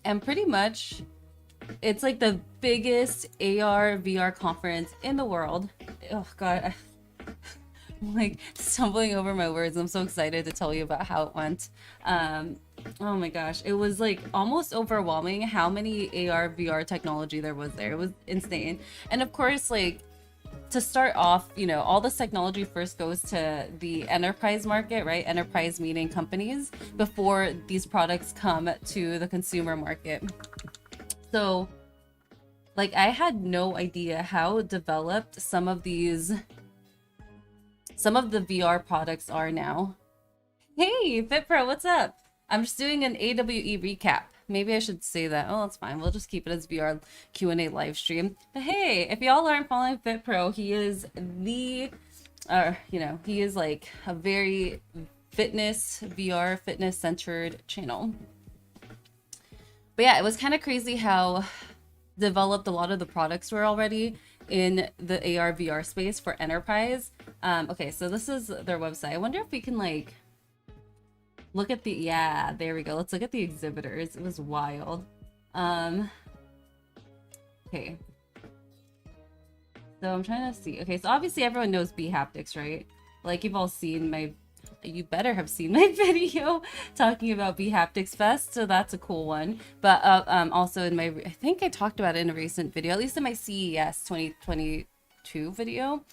And pretty much it's like the biggest AR VR conference in the world. Oh god, I'm like stumbling over my words. I'm so excited to tell you about how it went. Oh my gosh, it was like almost overwhelming how many AR VR technology there was there. It was insane. And of course, like, to start off, you know, all this technology first goes to the enterprise market, right? Enterprise meaning companies, before these products come to the consumer market. So, like, I had no idea how developed some of the VR products are now. Hey, FitPro, what's up? I'm just doing an AWE recap. Maybe I should say that. Oh, that's fine. We'll just keep it as VR Q&A live stream. But hey, if y'all aren't following FitPro, he is the, you know, he is like a very VR fitness centered channel. But yeah, it was kind of crazy how developed a lot of the products were already in the AR VR space for enterprise. Okay, so this is their website. I wonder if we can like look at the, yeah, there we go. Let's look at the exhibitors. It was wild. Okay. So I'm trying to see. Okay, so obviously everyone knows bhaptics, right? Like, you've all seen my, you better have seen my video talking about bhaptics Fest, so that's a cool one. But also in my, I think I talked about it in a recent video, at least in my CES 2022 video.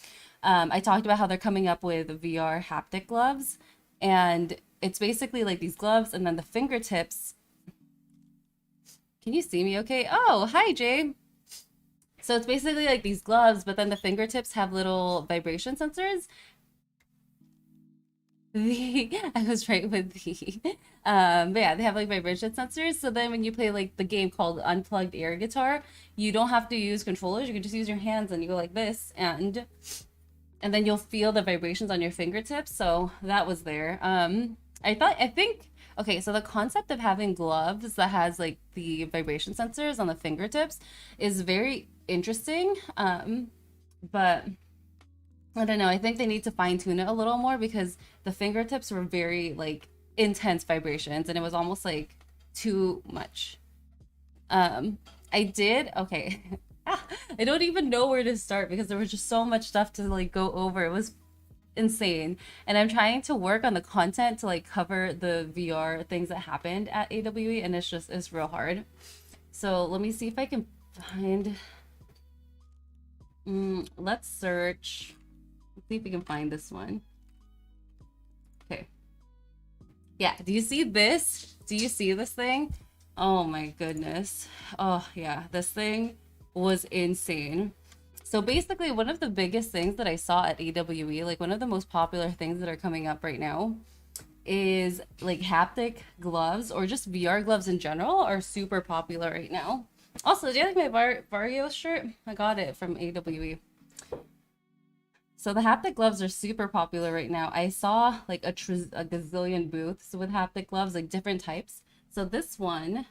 I talked about how they're coming up with VR haptic gloves, and it's basically like these gloves, and then the fingertips. Can you see me okay? Oh, hi, Jay. So it's basically like these gloves, but then the fingertips have little vibration sensors. I was right with the, but yeah, they have like vibration sensors. So then when you play like the game called Unplugged Air Guitar, you don't have to use controllers. You can just use your hands and you go like this, and then you'll feel the vibrations on your fingertips. So that was there. I think, okay, so the concept of having gloves that has like the vibration sensors on the fingertips is very interesting. But I don't know, I think they need to fine tune it a little more, because the fingertips were very like intense vibrations and it was almost like too much. Okay. I don't even know where to start because there was just so much stuff to like go over. It was insane, and I'm trying to work on the content to like cover the VR things that happened at AWE, and it's real hard. So let me see if I can find, let's search. Let's see if we can find this one. Okay, yeah, do you see this? Do you see this thing? Oh my goodness. Oh yeah, this thing was insane. So basically, one of the biggest things that I saw at AWE, like one of the most popular things that are coming up right now, is like haptic gloves, or just VR gloves in general are super popular right now. Also, do you like my Varjo shirt? I got it from AWE. So the haptic gloves are super popular right now. I saw like a gazillion booths with haptic gloves, like different types. So this one,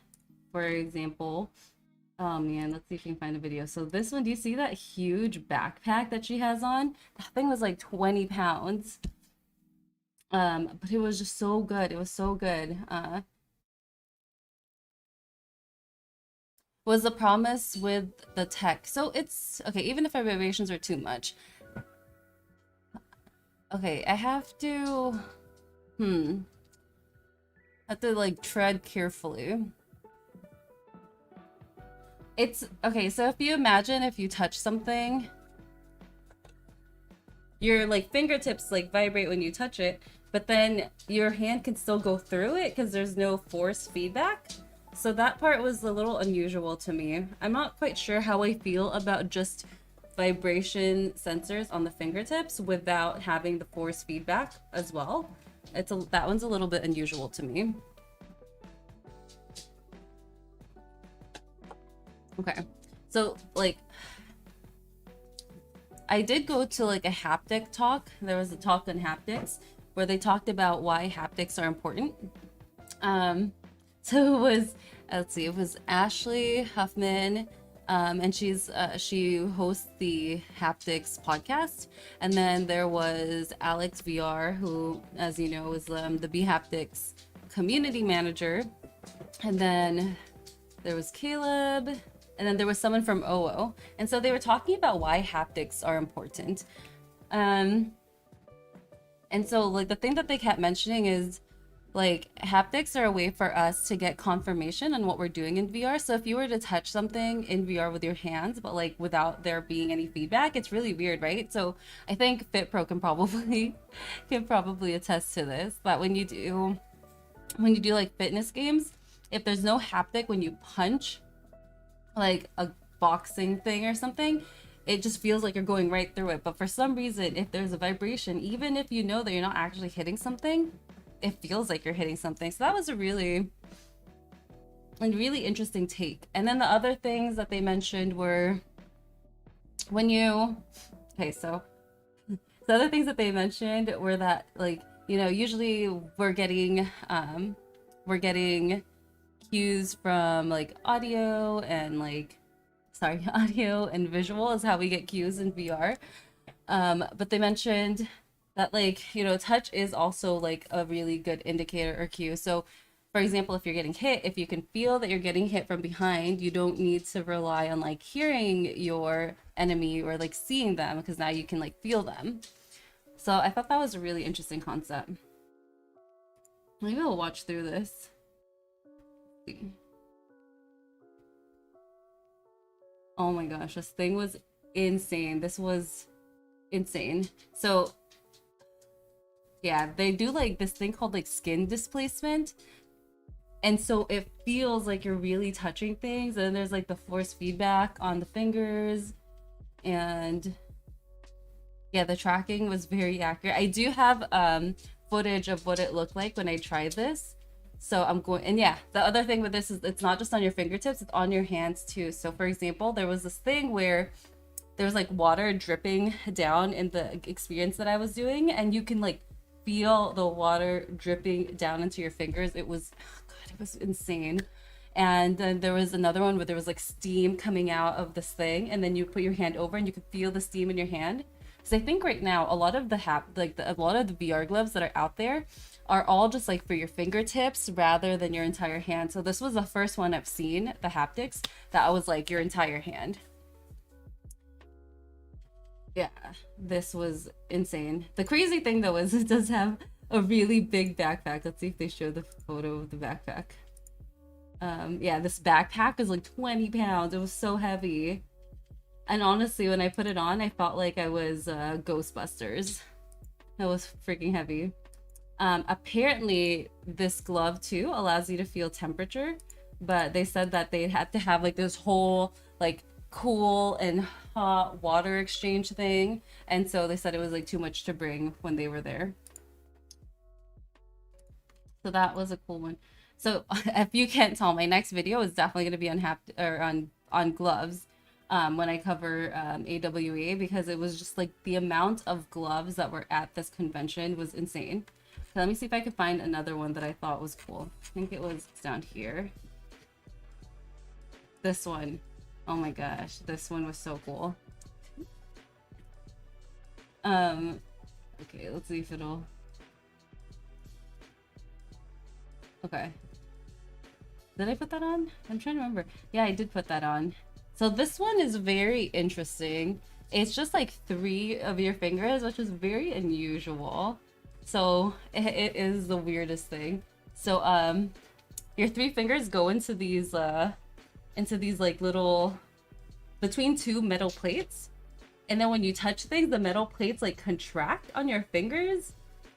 for example, oh man, let's see if we can find a video. So this one, do you see that huge backpack that she has on? That thing was like 20 pounds. But it was just so good. It was so good. Was the promise with the tech. So it's, okay, even if our vibrations are too much. Okay, I have to, have to like tread carefully. It's okay, so if you imagine if you touch something, your like fingertips like vibrate when you touch it, but then your hand can still go through it because there's no force feedback. So that part was a little unusual to me. I'm not quite sure how I feel about just vibration sensors on the fingertips without having the force feedback as well. That one's a little bit unusual to me. Okay, so like I did go to like a haptic talk. There was a talk on haptics where they talked about why haptics are important. So it was, let's see, it was Ashley Huffman, and she hosts the Haptics podcast. And then there was AWEXR, who, as you know, is the bhaptics community manager. And then there was Caleb, and then there was someone from OO. And so they were talking about why haptics are important. And so like the thing that they kept mentioning is like haptics are a way for us to get confirmation on what we're doing in VR. So if you were to touch something in VR with your hands, but like without there being any feedback, it's really weird, right? So I think FitPro can probably attest to this. But when you do like fitness games, if there's no haptic when you punch like a boxing thing or something, it just feels like you're going right through it. But for some reason, if there's a vibration, even if you know that you're not actually hitting something, it feels like you're hitting something. So that was a really interesting take. And then the other things that they mentioned were when you so the other things that they mentioned were that, like, you know, usually we're getting cues from like audio and visual is how we get cues in VR. But they mentioned that, like, you know, touch is also like a really good indicator or cue. So for example, if you're getting hit, if you can feel that you're getting hit from behind, you don't need to rely on like hearing your enemy or like seeing them, because now you can like feel them. So I thought that was a really interesting concept. Maybe we'll watch through this. Oh my gosh, this thing was insane. This was insane. So yeah, they do like this thing called like skin displacement. And so it feels like you're really touching things, and there's like the force feedback on the fingers. And yeah, the tracking was very accurate. I do have footage of what it looked like when I tried this. So I'm going, and yeah, the other thing with this is it's not just on your fingertips, it's on your hands too. So for example, there was this thing where there was like water dripping down in the experience that I was doing, and you can like feel the water dripping down into your fingers. It was, oh God, it was insane. And then there was another one where there was like steam coming out of this thing, and then you put your hand over and you could feel the steam in your hand. So I think right now a lot of the VR gloves that are out there are all just like for your fingertips rather than your entire hand. So this was the first one I've seen, the haptics, that was like your entire hand. Yeah, this was insane. The crazy thing though is it does have a really big backpack. Let's see if they show the photo of the backpack. Yeah, this backpack is like 20 pounds. It was so heavy. And honestly, when I put it on, I felt like I was Ghostbusters. That was freaking heavy. Apparently, this glove too allows you to feel temperature, but they said that they had to have like this whole like cool and hot water exchange thing, and so they said it was like too much to bring when they were there. So that was a cool one. So if you can't tell, my next video is definitely going to be on gloves. When I cover AWA, because it was just like the amount of gloves that were at this convention was insane. So let me see if I could find another one that I thought was cool. I think it's down here. This one. Oh my gosh, this one was so cool. Okay, let's see if it'll... Okay. Did I put that on? I'm trying to remember. Yeah, I did put that on. So this one is very interesting. It's just like 3 of your fingers, which is very unusual. So it is the weirdest thing. So your 3 fingers go into these like little, between 2 metal plates. And then when you touch things, the metal plates like contract on your fingers.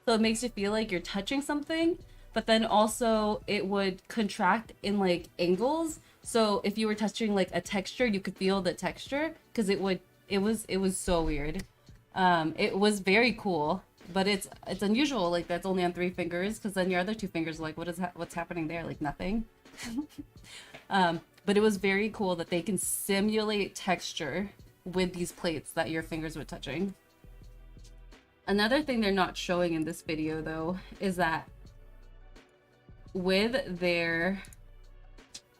So it makes you feel like you're touching something, but then also it would contract in like angles. So if you were touching like a texture, you could feel the texture, because it was so weird. It was very cool, but it's unusual, like that's only on 3 fingers, because then your other 2 fingers are like, what's happening there? Like nothing. But it was very cool that they can simulate texture with these plates that your fingers were touching. Another thing they're not showing in this video though is that with their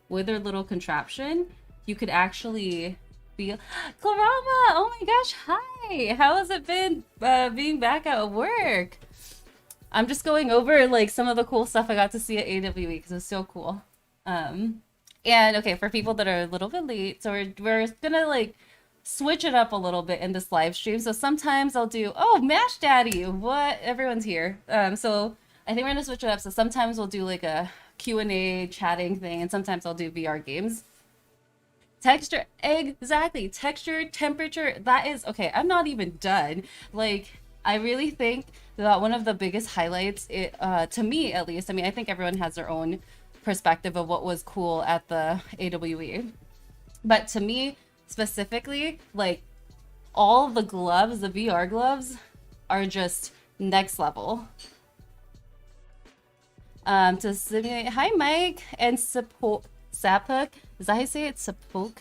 little contraption, you could actually feel... Clarama! Oh my gosh, hi! How has it been being back at work? I'm just going over like some of the cool stuff I got to see at AWE because it was so cool. And And okay, for people that are a little bit late, so we're gonna like switch it up a little bit in this live stream. So sometimes I'll do, oh, Mash Daddy, what? Everyone's here. So I think we're gonna switch it up. So sometimes we'll do like a Q&A chatting thing, and sometimes I'll do VR games. Texture, exactly. Texture, temperature, that is, okay, I'm not even done. Like, I really think that one of the biggest highlights, to me at least, I mean, I think everyone has their own perspective of what was cool at the AWE. But to me, specifically, like, all the gloves, the VR gloves, are just next level. To simulate, hi Mike, and support Sapuk, is that how you say it? Sapok?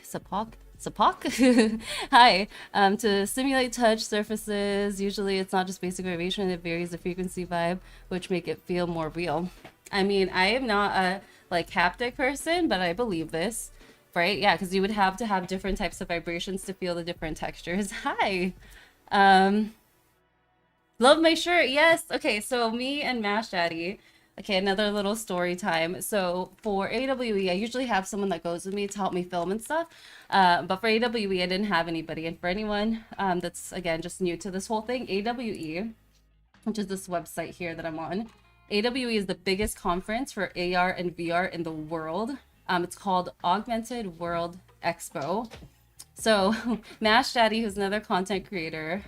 Hi. To simulate touch surfaces, usually it's not just basic vibration, it varies the frequency vibe, which make it feel more real. I mean, I am not a like haptic person, but I believe this, right? Yeah, because you would have to have different types of vibrations to feel the different textures. Hi. Love my shirt. Yes. Okay, so me and Mash Daddy. Okay, another little story time. So for AWE, I usually have someone that goes with me to help me film and stuff. But for AWE, I didn't have anybody. And for anyone that's, again, just new to this whole thing, AWE, which is this website here that I'm on, AWE is the biggest conference for AR and VR in the world. It's called Augmented World Expo. So Mash Daddy, who's another content creator,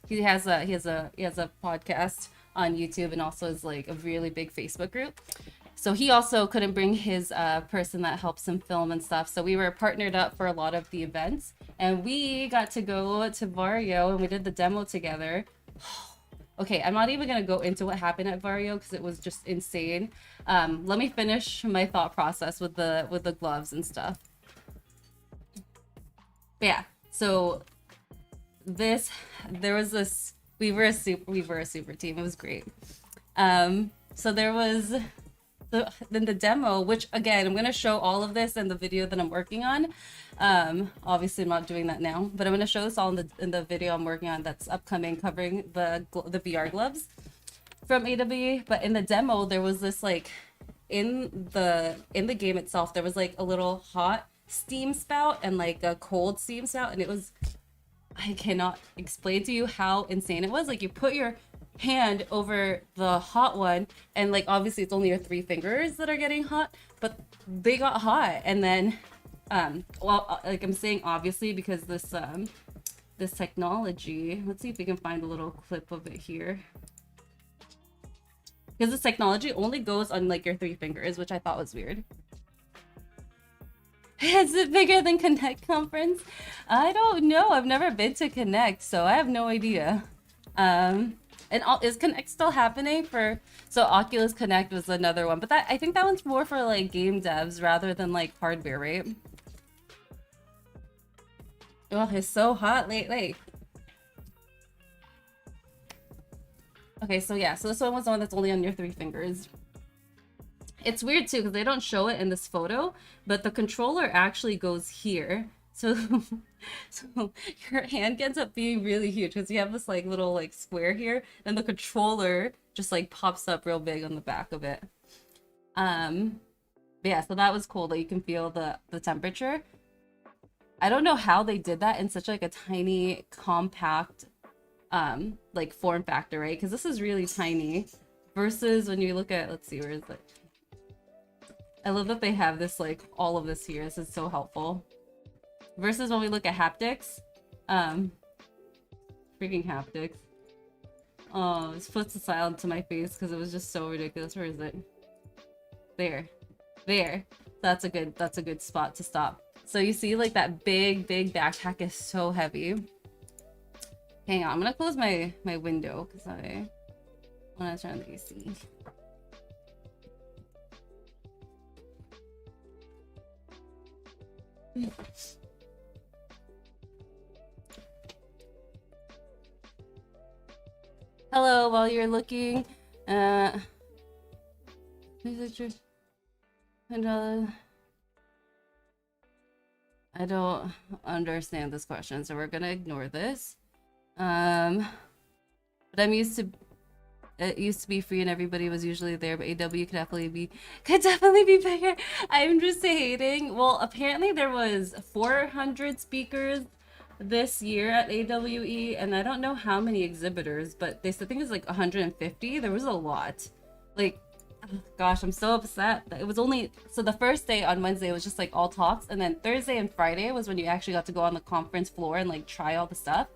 he has a podcast on YouTube and also is like a really big Facebook group. So he also couldn't bring his person that helps him film and stuff. So we were partnered up for a lot of the events, and we got to go to Varjo and we did the demo together. Okay, I'm not even gonna go into what happened at Varjo because it was just insane. Let me finish my thought process with the gloves and stuff. But yeah, so there was this, we were a super team. It was great. So there was then the demo, which again, I'm gonna show all of this in the video that I'm working on. Obviously I'm not doing that now, but I'm gonna show this all in the video I'm working on that's upcoming, covering the VR gloves from AWE. But in the demo, there was this like, in the game itself, there was like a little hot steam spout and like a cold steam spout, and it was, I cannot explain to you how insane it was. Like, you put your hand over the hot one, and like obviously it's only your 3 fingers that are getting hot, but they got hot. And then well, like I'm saying obviously because this this technology, let's see if we can find a little clip of it here, because this technology only goes on like your 3 fingers, which I thought was weird. Is it bigger than Connect conference? I don't know. I've never been to Connect, so I have no idea. And is Connect still happening for? So Oculus Connect was another one, but that, I think that one's more for like game devs rather than like hardware, right? Oh, it's so hot lately. Okay, so yeah, so this one was the one that's only on your 3 fingers. It's weird too because they don't show it in this photo, but the controller actually goes here. So your hand ends up being really huge because you have this like little like square here, and the controller just like pops up real big on the back of it. But yeah, so that was cool that you can feel the temperature. I don't know how they did that in such like a tiny, compact like form factor, right? Because this is really tiny versus when you look at, let's see, where is it? I love that they have this, like, all of this here. This is so helpful. Versus when we look at haptics. Freaking haptics. Oh, this puts a smile to my face because it was just so ridiculous. Where is it? There. There. That's a good spot to stop. So you see, like, that big backpack is so heavy. Hang on, I'm gonna close my window because I want to turn the AC. Hello, while you're looking, is it true? I don't understand this question, so we're gonna ignore this. But I'm used to it used to be free and everybody was usually there, but AW could definitely be bigger. I'm just hating. Well, apparently there was 400 speakers this year at AWE, and I don't know how many exhibitors, but they said I think it was like 150. There was a lot. Like, gosh, I'm so upset. It was only so the first day on Wednesday was just like all talks, and then Thursday and Friday was when you actually got to go on the conference floor and like try all the stuff.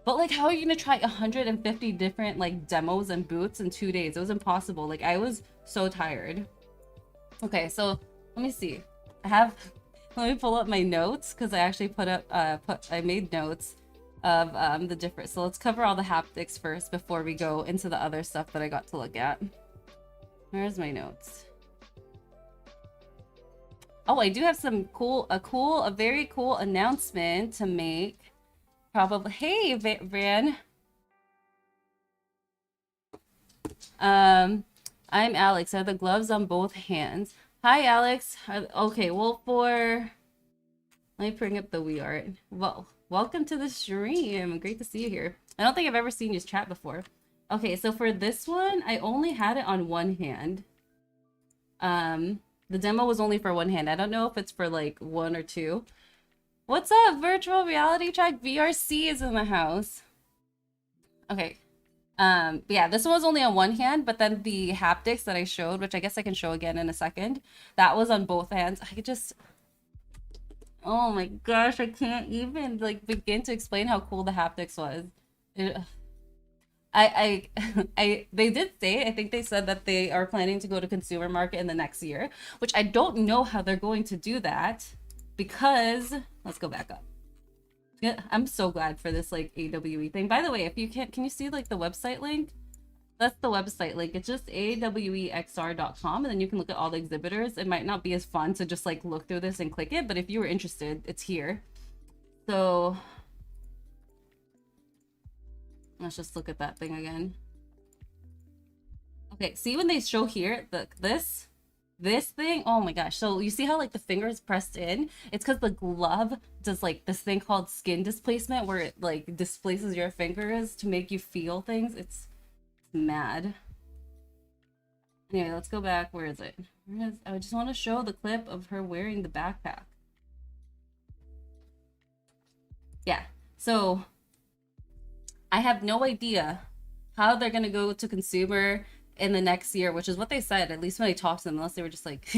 But like, how are you gonna try 150 different like demos and booths in 2 days? It was impossible. Like, I was so tired. Okay, so let me see. Let me pull up my notes because I actually I made notes of the different. So let's cover all the haptics first before we go into the other stuff that I got to look at. Where's my notes? Oh, I do have some a very cool announcement to make. Probably. Hey, Van. I'm Alex. I have the gloves on both hands. Hi, Alex. Okay, well, let me bring up the WeArt. Well, welcome to the stream. Great to see you here. I don't think I've ever seen you chat before. Okay, so for this one, I only had it on one hand. The demo was only for one hand. I don't know if it's for like one or two. What's up, virtual reality track? VRC is in the house. Okay. Yeah, this one was only on one hand, but then the haptics that I showed, which I guess I can show again in a second, that was on both hands. I could just, oh my gosh, I can't even like begin to explain how cool the haptics was. They did say, I think they said that they are planning to go to consumer market in the next year, which I don't know how they're going to do that. Because let's go back up. Yeah, I'm so glad for this like AWE thing. By the way, if you can you see like the website link? That's the website link. It's just AWEXR.com, and then you can look at all the exhibitors. It might not be as fun to just like look through this and click it, but if you were interested, it's here. So let's just look at that thing again. Okay, see when they show here this thing, oh my gosh. So you see how like the finger is pressed in? It's because the glove does like this thing called skin displacement where it like displaces your fingers to make you feel things. It's mad. Anyway, let's go back. Where is it? I just want to show the clip of her wearing the backpack. Yeah, so I have no idea how they're gonna go to consumer in the next year, which is what they said, at least when I talked to them, unless they were just like,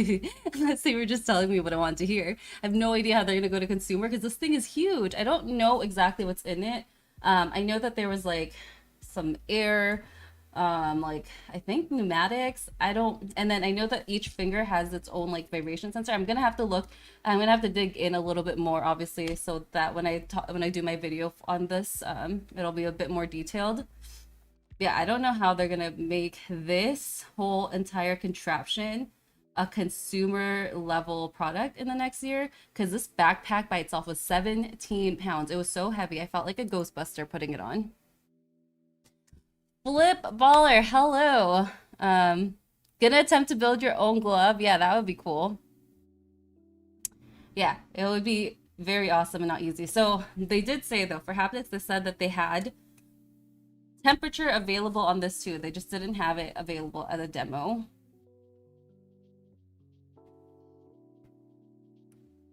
unless they were just telling me what I wanted to hear. I have no idea how they're gonna go to consumer because this thing is huge. I don't know exactly what's in it. I know that there was like some air, like I think pneumatics. And then I know that each finger has its own like vibration sensor. I'm gonna have to look. I'm gonna have to dig in a little bit more, obviously, so that when I do my video on this, it'll be a bit more detailed. Yeah, I don't know how they're gonna make this whole entire contraption a consumer level product in the next year, because this backpack by itself was 17 pounds. It was so heavy. I felt like a Ghostbuster putting it on. Flip Baller, hello. Gonna attempt to build your own glove. Yeah, that would be cool. Yeah, it would be very awesome and not easy. So they did say though, for haptics, they said that they had temperature available on this too. They just didn't have it available at a demo.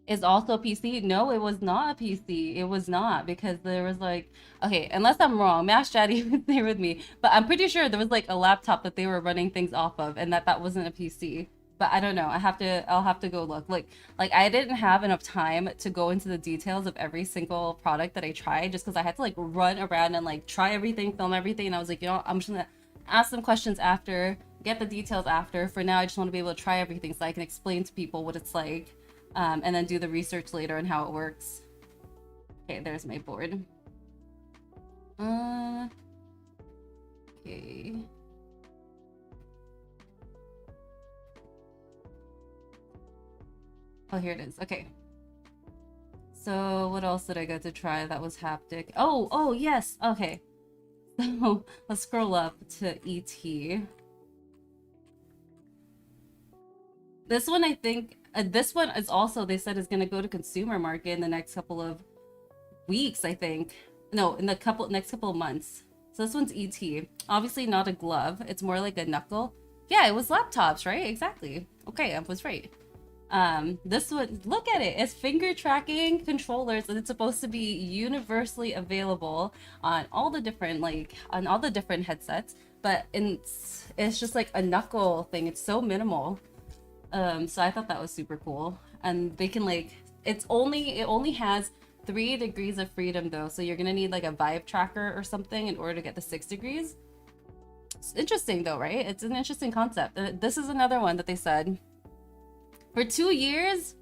Is also a PC? No, it was not a PC. It was not, because there was like, okay, unless I'm wrong, Mash Daddy was there with me, but I'm pretty sure there was like a laptop that they were running things off of, and that wasn't a PC. But I don't know. I'll have to go look. Like I didn't have enough time to go into the details of every single product that I tried, just because I had to like run around and like try everything, film everything, and I was like, you know, I'm just gonna ask some questions after, get the details after. For now, I just want to be able to try everything so I can explain to people what it's like, and then do the research later on how it works. Okay, there's my board. Okay. Oh, here it is. Okay. So what else did I get to try that was haptic? Oh, yes. Okay. So let's scroll up to ET. This one, I think, this one is also, they said, is going to go to consumer market in the next couple of weeks, I think. No, in the next couple of months. So this one's ET. Obviously not a glove. It's more like a knuckle. Yeah, it was laptops, right? Exactly. Okay, I was right. This one, look at it. It's finger tracking controllers, and it's supposed to be universally available on all the different headsets. But it's just like a knuckle thing. It's so minimal. So I thought that was super cool. And they can like, it only has 3 degrees of freedom though, so you're gonna need like a vibe tracker or something in order to get the 6 degrees. It's interesting though, right? It's an interesting concept. This is another one that they said for 2 years.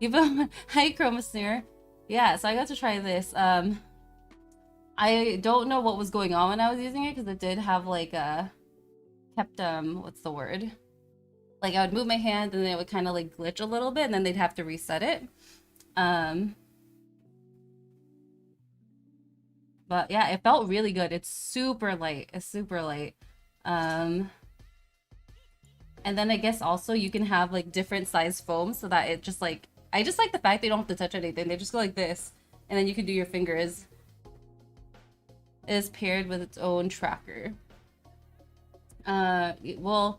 Hi Chromasneer. Yeah, so I got to try this. I don't know what was going on when I was using it because it did have like a kept what's the word? Like I would move my hand and then it would kind of like glitch a little bit and then they'd have to reset it. But yeah, it felt really good. It's super light. It's super light. And then I guess also you can have like different size foams so that it just like, I just like the fact they don't have to touch anything. They just go like this and then you can do your fingers. It is paired with its own tracker. Well,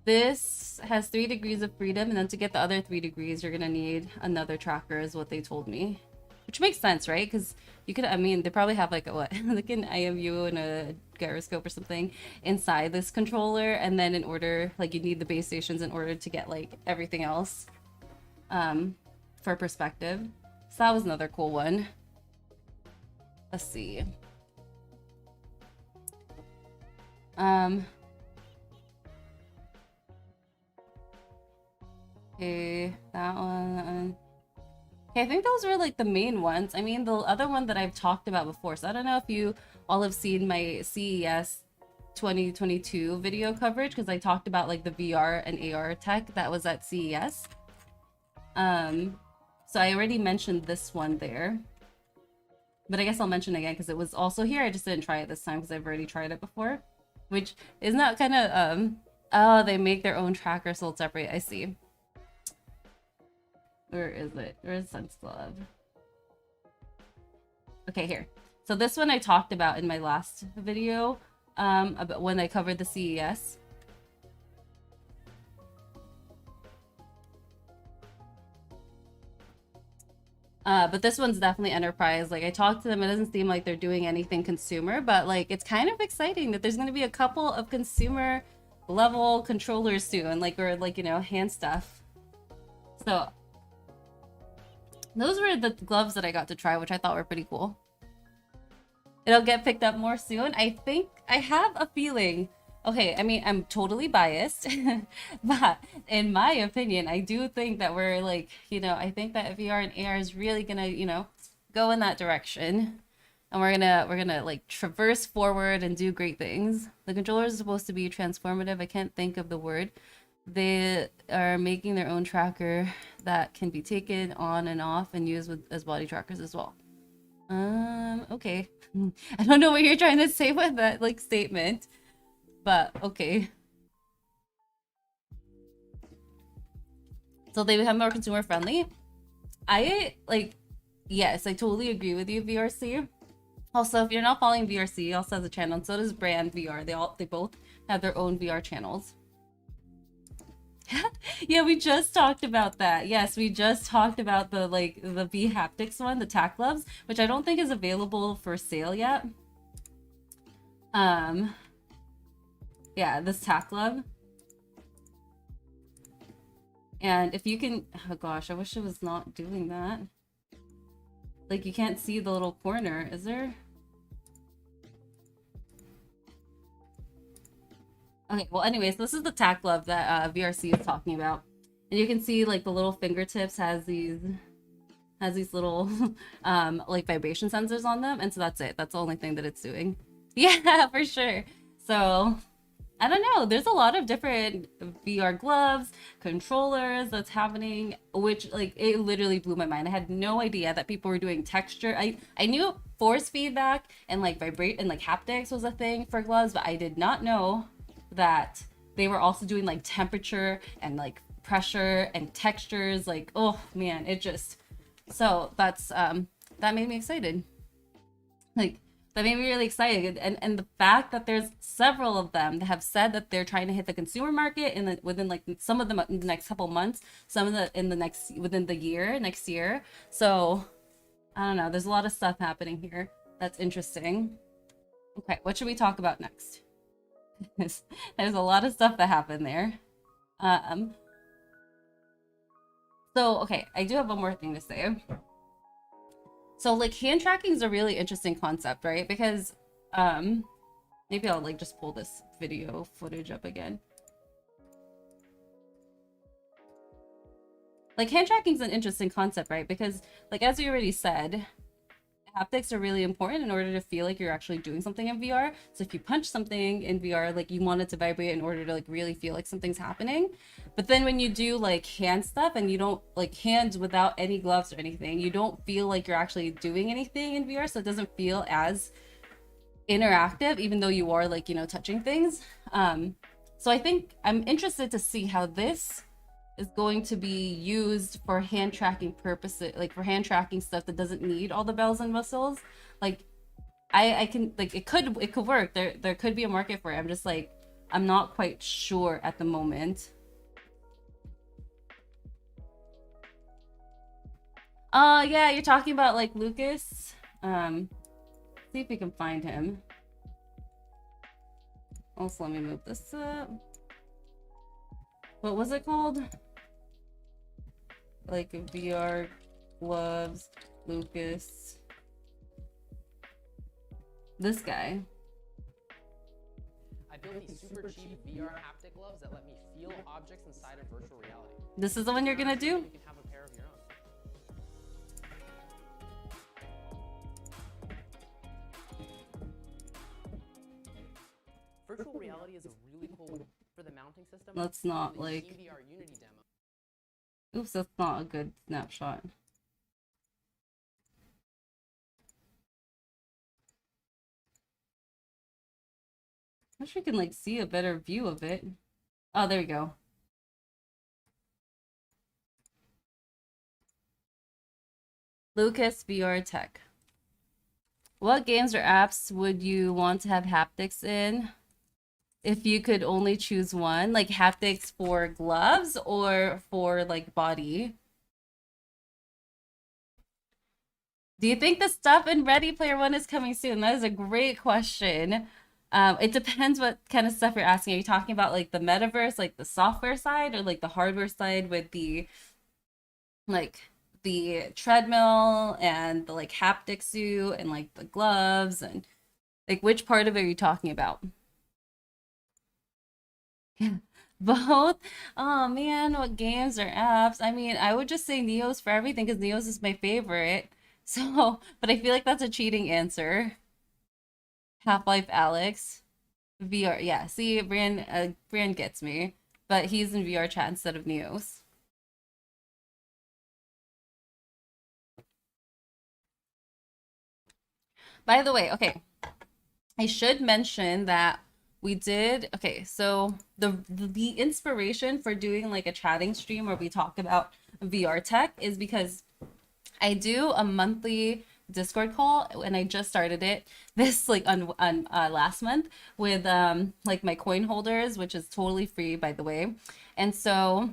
this has 3 degrees of freedom, and then to get the other 3 degrees, you're gonna need another tracker, is what they told me. Which makes sense, right? Because you could, I mean, they probably have like a what, like an IMU and a gyroscope or something inside this controller, and then in order, like you need the base stations in order to get like everything else, for perspective. So that was another cool one. Let's see. Okay, that one. Okay, I think those were like the main ones. I mean, the other one that I've talked about before. So I don't know if you all have seen my CES 2022 video coverage because I talked about like the VR and AR tech that was at CES. So I already mentioned this one there. But I guess I'll mention it again because it was also here. I just didn't try it this time because I've already tried it before. Which is not kind of, oh, they make their own tracker sold separate. I see. Where is it? Where is SenseGlove? Okay, here. So this one I talked about in my last video, about when I covered the CES. But this one's definitely enterprise. Like I talked to them, it doesn't seem like they're doing anything consumer, but like it's kind of exciting that there's going to be a couple of consumer level controllers soon, like, or like, you know, hand stuff. So those were the gloves that I got to try, which I thought were pretty cool. It'll get picked up more soon. I think, I have a feeling. Okay, I mean, I'm totally biased, but in my opinion, I do think that we're like, you know, I think that VR and AR is really gonna, you know, go in that direction. And we're gonna like traverse forward and do great things. The controllers are supposed to be transformative. I can't think of the word. They are making their own tracker that can be taken on and off and used as body trackers as well. Okay. I don't know what you're trying to say with that like statement, but okay. So they become more consumer friendly. I like, yes, I totally agree with you, VRC. Also, if you're not following VRC, also has a channel, and so does Brand VR. They both have their own VR channels. Yeah, we just talked about that. Yes, we just talked about the bhaptics one, the tack gloves, which I don't think is available for sale yet. Yeah, this tack glove. And if you can, oh gosh, I wish it was not doing that. Like you can't see the little corner, is there? Okay, well anyways, this is the tack glove that VRC is talking about. And you can see like the little fingertips has these little like vibration sensors on them, and so that's it. That's the only thing that it's doing. Yeah, for sure. So I don't know, there's a lot of different VR gloves, controllers that's happening, which like it literally blew my mind. I had no idea that people were doing texture. I knew force feedback and like vibrate and like haptics was a thing for gloves, but I did not know that they were also doing like temperature and like pressure and textures. Like, oh man, it just, so that's that made me excited. Like That made me really excited, and the fact that there's several of them that have said that they're trying to hit the consumer market within like some of them in the next couple months, some of the in the next within the year next year. So I don't know. There's a lot of stuff happening here. That's interesting. Okay, what should we talk about next? There's a lot of stuff that happened there. So okay, I do have one more thing to say. So like hand tracking is a really interesting concept, right? Because maybe I'll like just pull this video footage up again. Like hand tracking is an interesting concept, right? Because like as we already said, haptics are really important in order to feel like you're actually doing something in VR. So if you punch something in VR, like you want it to vibrate in order to like really feel like something's happening. But then when you do like hand stuff and you don't like hands without any gloves or anything, you don't feel like you're actually doing anything in VR. So it doesn't feel as interactive, even though you are like, you know, touching things. So I think I'm interested to see how this is going to be used for hand tracking purposes, like for hand tracking stuff that doesn't need all the bells and whistles. Like I can like it could work. There could be a market for it. I'm just like I'm not quite sure at the moment. Yeah, you're talking about like Lucas. See if we can find him. Also, let me move this up. What was it called? Like VR gloves, Lucas. This guy. I built these super cheap VR haptic gloves that let me feel objects inside of virtual reality. This is the one you're gonna do? You can have a pair of your own. Virtual reality is a really cool for the mounting system. Let's not like. VR Unity demo. Oops, that's not a good snapshot. I wish we can like see a better view of it. Oh, there we go. Lucas VR Tech. What games or apps would you want to have haptics in? If you could only choose one, like haptics for gloves or for like body? Do you think the stuff in Ready Player One is coming soon? That is a great question. It depends what kind of stuff you're asking. Are you talking about like the metaverse, like the software side, or like the hardware side with the like the treadmill and the like haptic suit and like the gloves, and like which part of it are you talking about? Both? Oh man, what games or apps? I mean, I would just say Neos for everything because Neos is my favorite. So, but I feel like that's a cheating answer. Half-Life Alex. VR. Yeah, see, Brand gets me. But he's in VR chat instead of Neos. By the way, okay. I should mention that we did okay, so the inspiration for doing like a chatting stream where we talk about VR tech is because I do a monthly Discord call and I just started it this like on last month with like my coin holders, which is totally free by the way. And so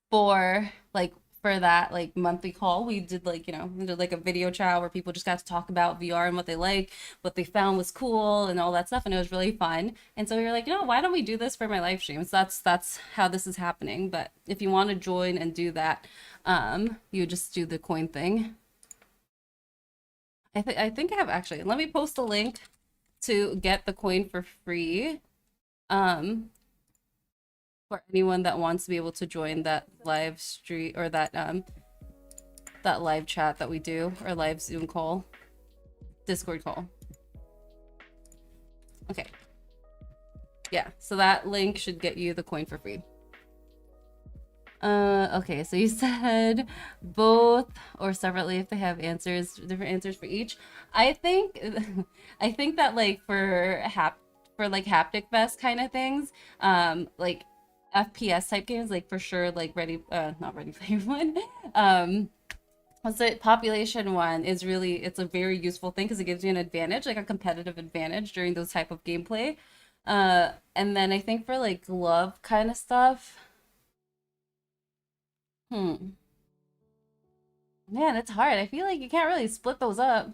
for like for that like monthly call we did like we did like a video chat where people just got to talk about VR and what they like, what they found was cool and all that stuff, and it was really fun. And so we were like, why don't we do this for my live streams? That's how this is happening. But if you want to join and do that, you just do the coin thing. I think I have actually, let me post a link to get the coin for free for anyone that wants to be able to join that live stream or that live chat that we do, or live Zoom call, Discord call. Okay. Yeah, so that link should get you the coin for free. Okay, so you said both or separately if they have answers, different answers for each. I think that like for like haptic vest kind of things, like FPS type games, like for sure, like not Ready Player One, what's it, population one is really, it's a very useful thing because it gives you an advantage, like a competitive advantage during those type of gameplay. And then I think for like glove kind of stuff, man, it's hard. I feel like you can't really split those up.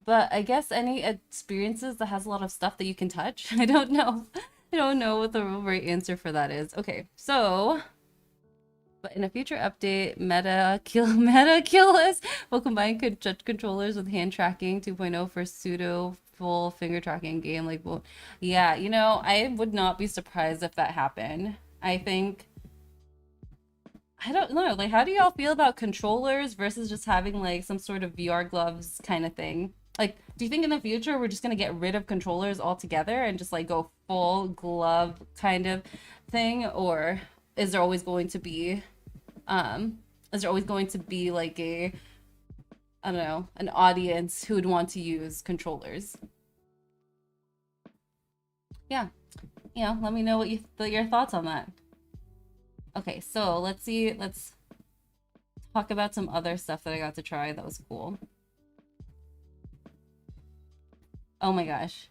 But I guess any experiences that has a lot of stuff that you can touch. I don't know. I don't know what the right answer for that is. Okay, so but in a future update, Meta will combine touch controllers with hand tracking 2.0 for pseudo full finger tracking game. Like, well, yeah, you know, I would not be surprised if that happened. I think, I don't know, like, how do y'all feel about controllers versus just having like some sort of VR gloves kind of thing? Like, do you think in the future we're just gonna get rid of controllers altogether and just like go full glove kind of thing, or is there always going to be like a, I don't know, an audience who would want to use controllers? Yeah, you know, let me know what your thoughts on that. Okay, so let's talk about some other stuff that I got to try that was cool. Oh my gosh,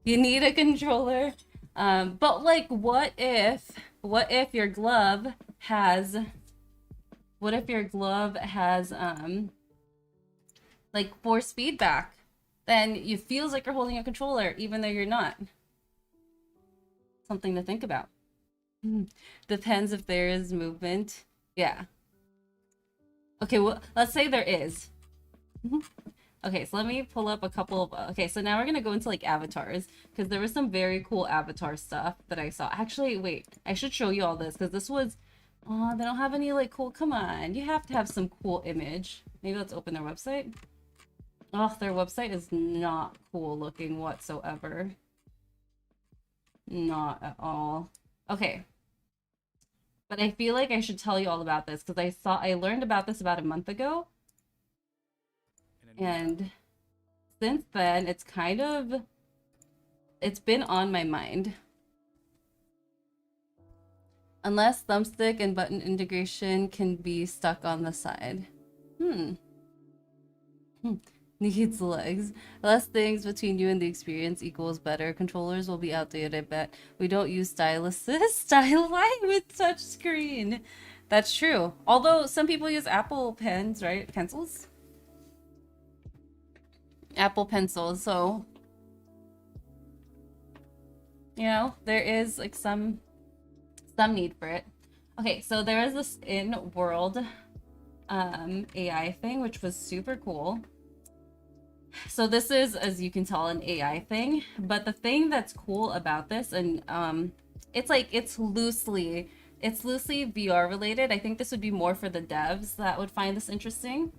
you need a controller. But like, what if your glove has, like force feedback? Then it feels like you're holding a controller even though you're not. Something to think about. Depends if there is movement. Yeah. Okay, well, let's say there is. Okay, so let me pull up a couple of, okay, so now we're gonna go into like avatars, because there was some very cool avatar stuff that I saw. Actually, wait, I should show you all this, because this was, oh, they don't have any like cool, come on, you have to have some cool image. Maybe let's open their website. Oh, their website is not cool looking whatsoever. Not at all. Okay. But I feel like I should tell you all about this, because I learned about this about a month ago. And since then, it's been on my mind. Unless thumbstick and button integration can be stuck on the side. Needs legs. Less things between you and the experience equals better. Controllers will be outdated, I bet. We don't use styluses. Styli with touch screen. That's true. Although some people use Apple pens, right? Pencils? Apple pencils, so you know, there is like some need for it. Okay, so there is this in-world AI thing, which was super cool. So this is, as you can tell, an AI thing, but the thing that's cool about this, and it's loosely VR related. I think this would be more for the devs that would find this interesting.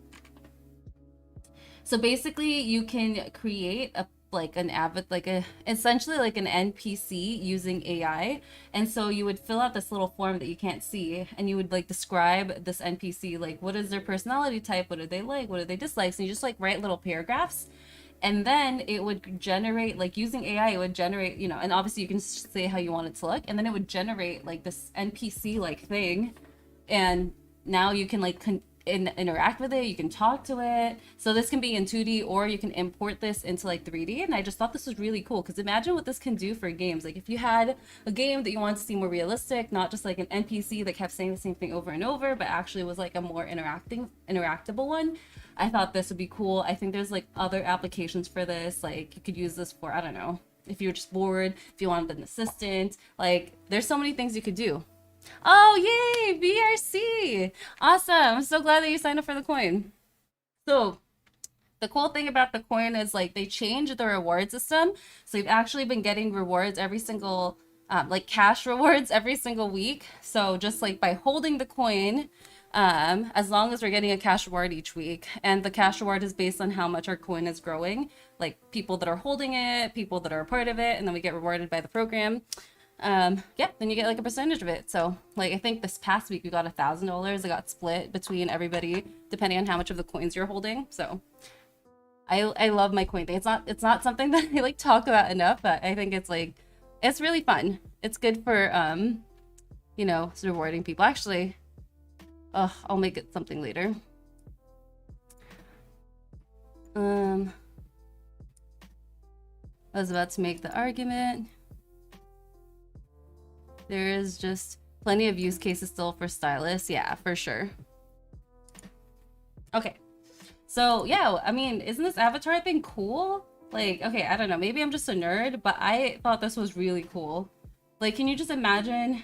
So basically, you can create essentially like an NPC using AI, and so you would fill out this little form that you can't see, and you would like describe this NPC, like what is their personality type, what do they like, what do they dislike, and you just like write little paragraphs, and then it would generate, like using AI, it would generate, you know, and obviously you can say how you want it to look, and then it would generate like this NPC like thing, and now you can like interact with it, you can talk to it. So this can be in 2D, or you can import this into like 3D, and I just thought this was really cool, because imagine what this can do for games. Like if you had a game that you wanted to see more realistic, not just like an NPC that kept saying the same thing over and over, but actually was like a more interactable one, I thought this would be cool. I think there's like other applications for this. Like you could use this for, I don't know, if you're just bored, if you wanted an assistant, like there's so many things you could do. Oh, yay, BRC. Awesome. I'm so glad that you signed up for the coin. So the cool thing about the coin is like they changed the reward system. So you've actually been getting rewards every single, like cash rewards every single week. So just like by holding the coin, as long as we're getting a cash reward each week, and the cash reward is based on how much our coin is growing, like people that are holding it, people that are a part of it, and then we get rewarded by the program. Yeah, then you get like a percentage of it. So like I think this past week we got $1,000. It got split between everybody depending on how much of the coins you're holding. So I love my coin thing. It's not something that I like talk about enough, but I think it's like, it's really fun. It's good for you know, rewarding people. Actually, I'll make it something later. I was about to make the argument. There is just plenty of use cases still for stylists. Yeah, for sure. Okay. So yeah, I mean, isn't this avatar thing cool? Like, okay, I don't know. Maybe I'm just a nerd, but I thought this was really cool. Like, can you just imagine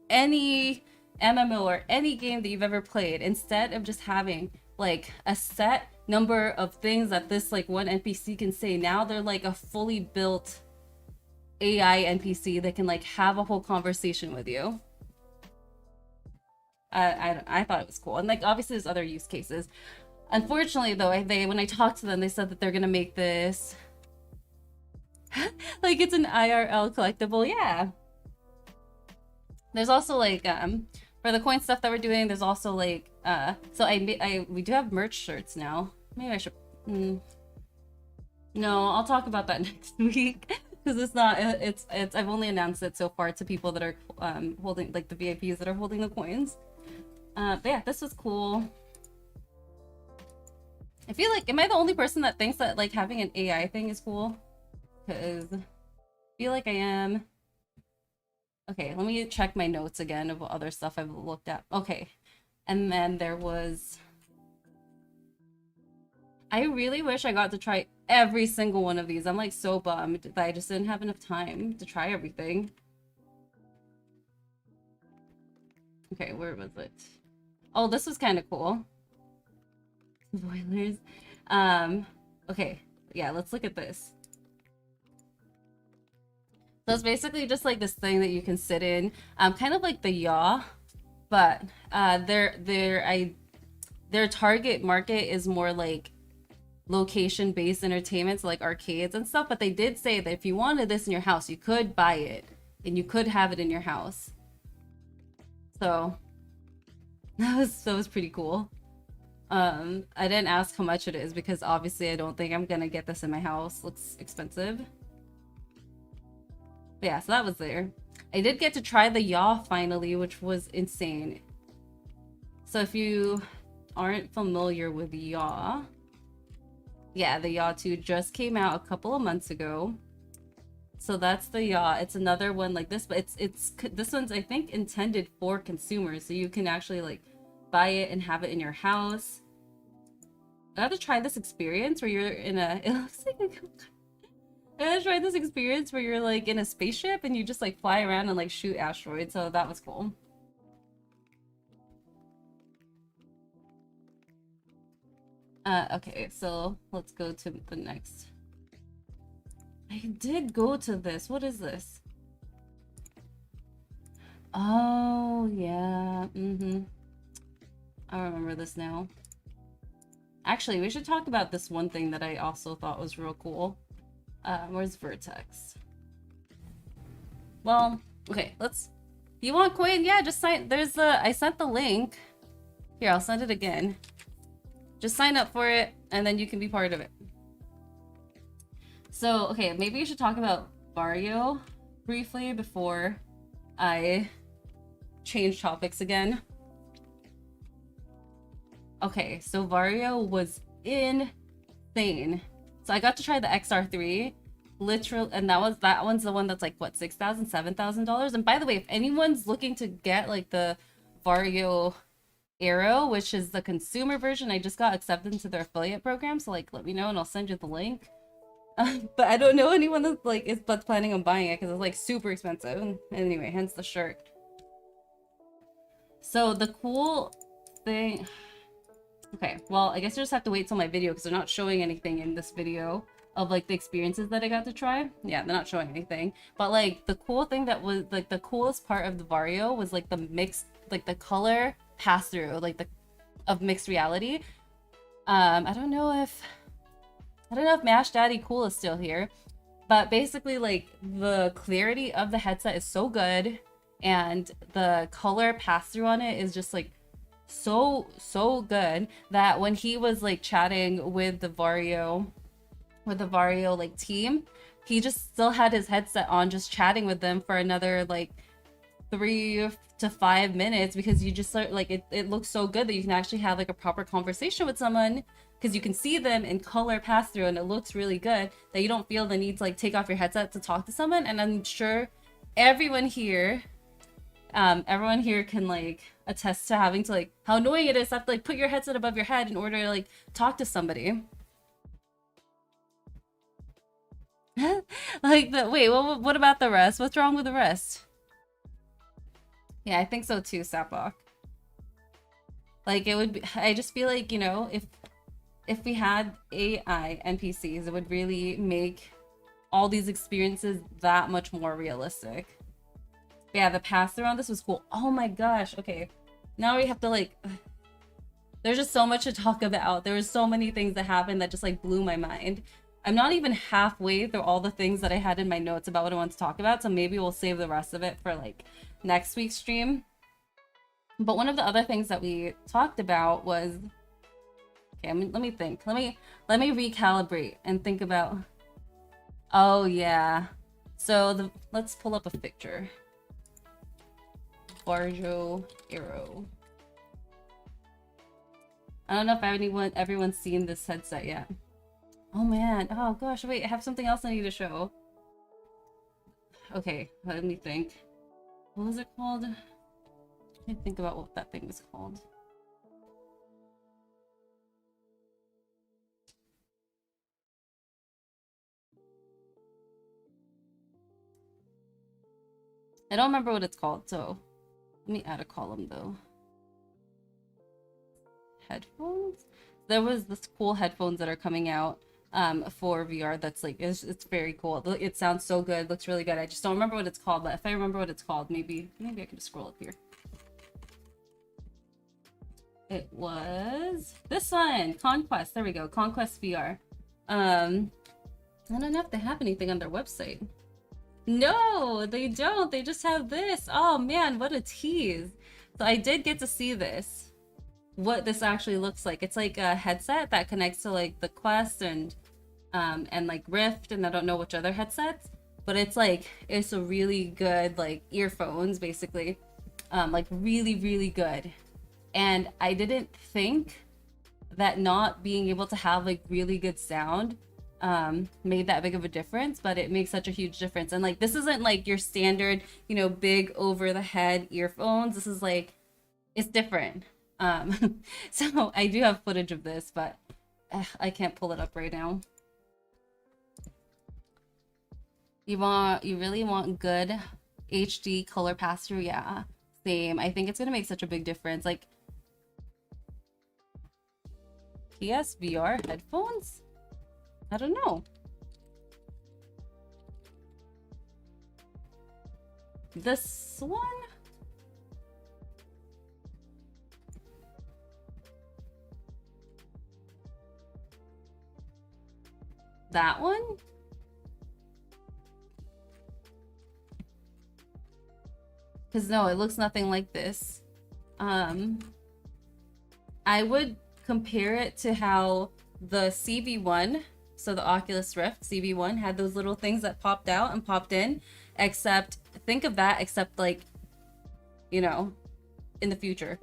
any MMO or any game that you've ever played, instead of just having like a set number of things that this like one NPC can say, now they're like a fully built AI NPC that can like have a whole conversation with you. I thought it was cool. And like obviously there's other use cases. Unfortunately though, when I talked to them, they said that they're gonna make this like it's an IRL collectible. Yeah. There's also like for the coin stuff that we're doing, there's also like so we do have merch shirts now. Maybe I should no, I'll talk about that next week. Because it's not, it's I've only announced it so far to people that are holding, like the VIPs that are holding the coins. But yeah, this was cool. I feel like, am I the only person that thinks that like having an AI thing is cool? Because I feel like I am. Okay, let me check my notes again of what other stuff I've looked at. Okay, and then there was, I really wish I got to try every single one of these. I'm like so bummed that I just didn't have enough time to try everything. Okay, where was it? Oh, this was kind of cool. Spoilers. Okay, yeah, let's look at this. So it's basically just like this thing that you can sit in, kind of like the yaw, but their target market is more like location-based entertainment, so like arcades and stuff. But they did say that if you wanted this in your house, you could buy it and you could have it in your house. So that was pretty cool. I didn't ask how much it is because obviously I don't think I'm gonna get this in my house. Looks expensive. But yeah, so that was there. I did get to try the yaw finally, which was insane. So if you aren't familiar with yaw, yeah, the yaw 2 just came out a couple of months ago. So that's the yaw. It's another one like this, but this one's I think intended for consumers, so you can actually like buy it and have it in your house. I got to try this experience where you're in a, it looks like I got to try this experience where you're like in a spaceship and you just like fly around and like shoot asteroids, so that was cool. Okay, so let's go to the next. I did go to this. What is this? Oh, yeah. I remember this now. Actually, we should talk about this one thing that I also thought was real cool. Where's Vertex? Well, okay, let's... You want coin? Yeah, just sign... There's the... I sent the link. Here, I'll send it again. Just sign up for it, and then you can be part of it. So, okay, maybe you should talk about Varjo briefly before I change topics again. Okay, so Varjo was insane. So I got to try the XR3, literally, and that one's the one that's like what, $6,000, $7,000. And by the way, if anyone's looking to get like the Varjo Aero, which is the consumer version, I just got accepted into their affiliate program, so like let me know and I'll send you the link. But I don't know anyone that's like that's planning on buying it because it's like super expensive. And anyway, hence the shirt. So the cool thing, okay, well I guess you just have to wait till my video because they're not showing anything in this video of like the experiences that I got to try. Yeah, they're not showing anything, but like the cool thing that was like the coolest part of the Varjo was like the mixed, like the color pass through, like of mixed reality. I don't know if Mash Daddy Cool is still here, but basically like the clarity of the headset is so good and the color pass through on it is just like so good that when he was like chatting with the Varjo like team, he just still had his headset on just chatting with them for another like to 5 minutes because you just start like it looks so good that you can actually have like a proper conversation with someone because you can see them in color pass through and it looks really good that you don't feel the need to like take off your headset to talk to someone. And I'm sure everyone here can like attest to having to like how annoying it is to have to like put your headset above your head in order to like talk to somebody. Like the wait, what about the rest? What's wrong with the rest? Yeah, I think so too, Sapok. Like it would be, I just feel like, you know, if we had AI NPCs, it would really make all these experiences that much more realistic. But yeah, the pass-through on this was cool. Oh my gosh, okay. Now we have to like, there's just so much to talk about. There was so many things that happened that just like blew my mind. I'm not even halfway through all the things that I had in my notes about what I want to talk about, so maybe we'll save the rest of it for like next week's stream. But one of the other things that we talked about was, okay, let me think. Let me recalibrate and think about. Oh yeah. So let's pull up a picture. Varjo arrow. I don't know if everyone's seen this headset yet. Oh man. Oh gosh, wait, I have something else I need to show. Okay, let me think. What was it called? I can't think about what that thing was called. I don't remember what it's called, so let me add a column though. Headphones? There was this cool headphones that are coming out for VR that's like, it's very cool. It sounds so good, looks really good. I just don't remember what it's called, but if I remember what it's called, maybe I can just scroll up here. It was this one, Conquest. There we go, ConquestVR. I don't know if they have anything on their website. No, they don't. They just have this. Oh man, what a tease. So I did get to see this. What this actually looks like. It's like a headset that connects to like the Quest and like Rift and I don't know which other headsets, but it's a really good like earphones basically. Like really good. And I didn't think that not being able to have like really good sound made that big of a difference, but it makes such a huge difference. And like this isn't like your standard, you know, big over the head earphones. This is like, it's different. So I do have footage of this, but I can't pull it up right now. You really want good HD color pass through? Yeah, same. I think it's gonna make such a big difference. Like PSVR headphones? I don't know. This one? That one? Because no, it looks nothing like this. I would compare it to how the CV1, so the Oculus Rift CV1 had those little things that popped out and popped in, except think of that, except like, you know, in the future.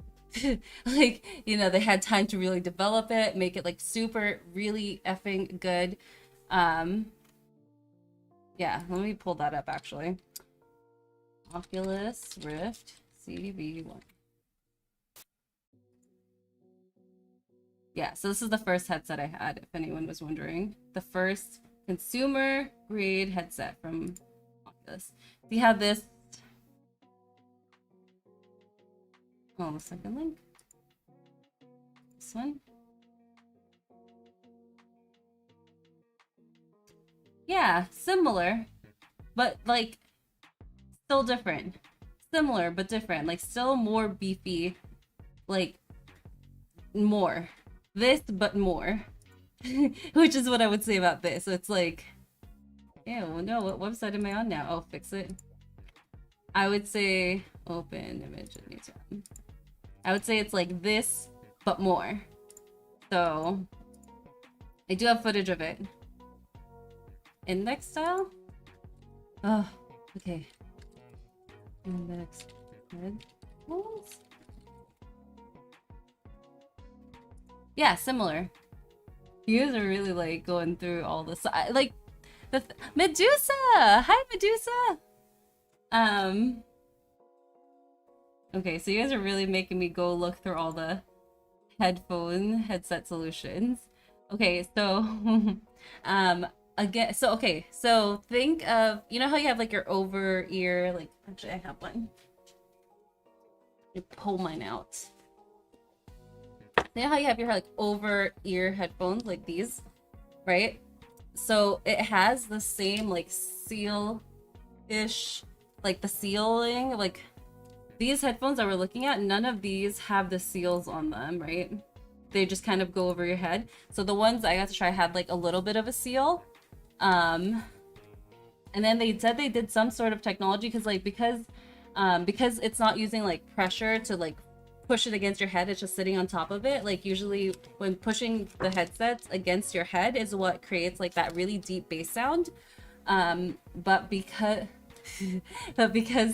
Like, you know, they had time to really develop it, make it like super, really effing good. Yeah, let me pull that up actually. Oculus Rift CV1. Yeah, so this is the first headset I had, if anyone was wondering. The first consumer grade headset from Oculus. We have this. Oh, the second link. This one. Yeah, similar, but like still different. Similar, but different. Like still more beefy. Like more. This, but more. Which is what I would say about this. So it's like, ew, no, what website am I on now? Oh, fix it. I would say open image at new tab. I would say it's like this, but more. So I do have footage of it. Index style? Oh, okay. Index head. headphones? Yeah, similar. You guys are really like going through all this. Like the Medusa. Hi, Medusa. Okay, so you guys are really making me go look through all the headset solutions. Okay, so again, so okay, so think of, you know how you have like your over ear, like actually I have one. You pull mine out. You know how you have your like over ear headphones like these, right? So it has the same like seal-ish, like the sealing, like these headphones that we're looking at, none of these have the seals on them, right? They just kind of go over your head. So the ones I got to try had like a little bit of a seal. And then they said they did some sort of technology because it's not using like pressure to like push it against your head, it's just sitting on top of it. Like usually when pushing the headsets against your head is what creates like that really deep bass sound. But because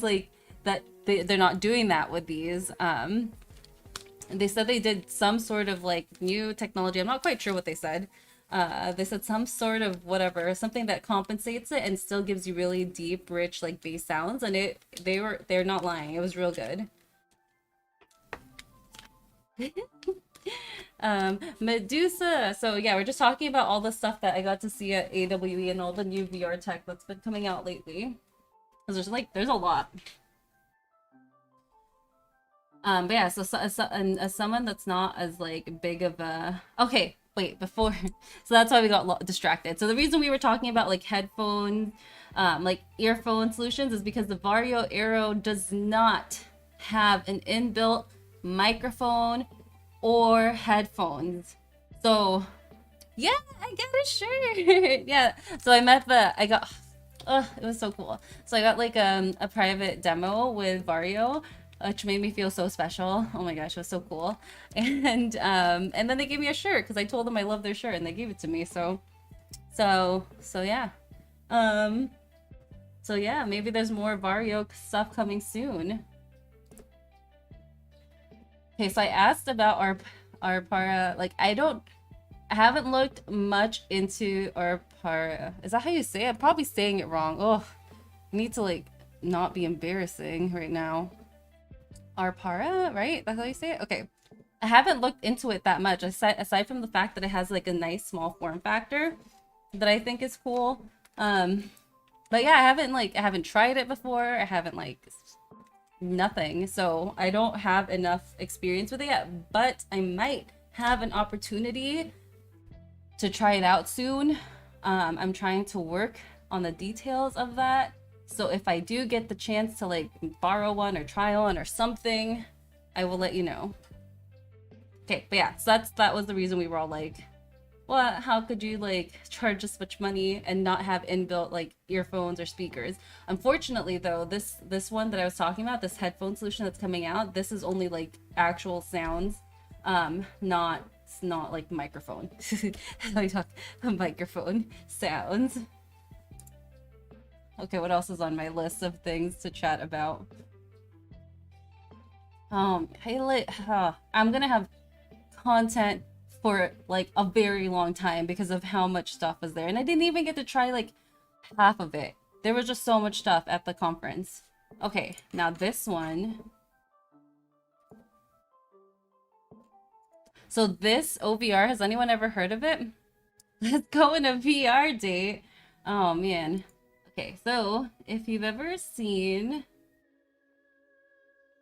like that they're not doing that with these, they said they did some sort of like new technology. I'm not quite sure what they said. They said some sort of whatever, something that compensates it and still gives you really deep, rich like bass sounds. And they're not lying. It was real good. Medusa. So yeah, we're just talking about all the stuff that I got to see at AWE and all the new VR tech that's been coming out lately. Because there's a lot. But yeah, so as someone that's not as like big of a, okay, wait, before, so that's why we got distracted. So the reason we were talking about like headphone, like earphone solutions is because the Varjo Aero does not have an inbuilt microphone or headphones. So yeah, I got a shirt. Yeah, so I got, oh, it was so cool. So I got like a private demo with Varjo, which made me feel so special. Oh my gosh, it was so cool. And then they gave me a shirt because I told them I love their shirt and they gave it to me. So yeah. So yeah, maybe there's more Varjo stuff coming soon. Okay, so I asked about our para. Like I haven't looked much into our para. Is that how you say it? I'm probably saying it wrong. Oh, I need to like not be embarrassing right now. Arpara, right? That's how you say it? Okay. I haven't looked into it that much, aside from the fact that it has like a nice small form factor that I think is cool. But yeah, I haven't tried it before. I haven't like nothing. So I don't have enough experience with it yet, but I might have an opportunity to try it out soon. I'm trying to work on the details of that. So if I do get the chance to like borrow one or try one or something, I will let you know. Okay, but yeah, so that was the reason we were all like, well, how could you like charge this much money and not have inbuilt like earphones or speakers? Unfortunately though, this one that I was talking about, this headphone solution that's coming out, this is only like actual sounds, not like microphone. How do you talk? Microphone sounds. Okay, what else is on my list of things to chat about? I'm gonna have content for like a very long time because of how much stuff is there, and I didn't even get to try like half of it. There was just so much stuff at the conference. Okay, now this one. So this OVR, has anyone ever heard of it? Let's go on a VR date. Oh man. Okay, so if you've ever seen,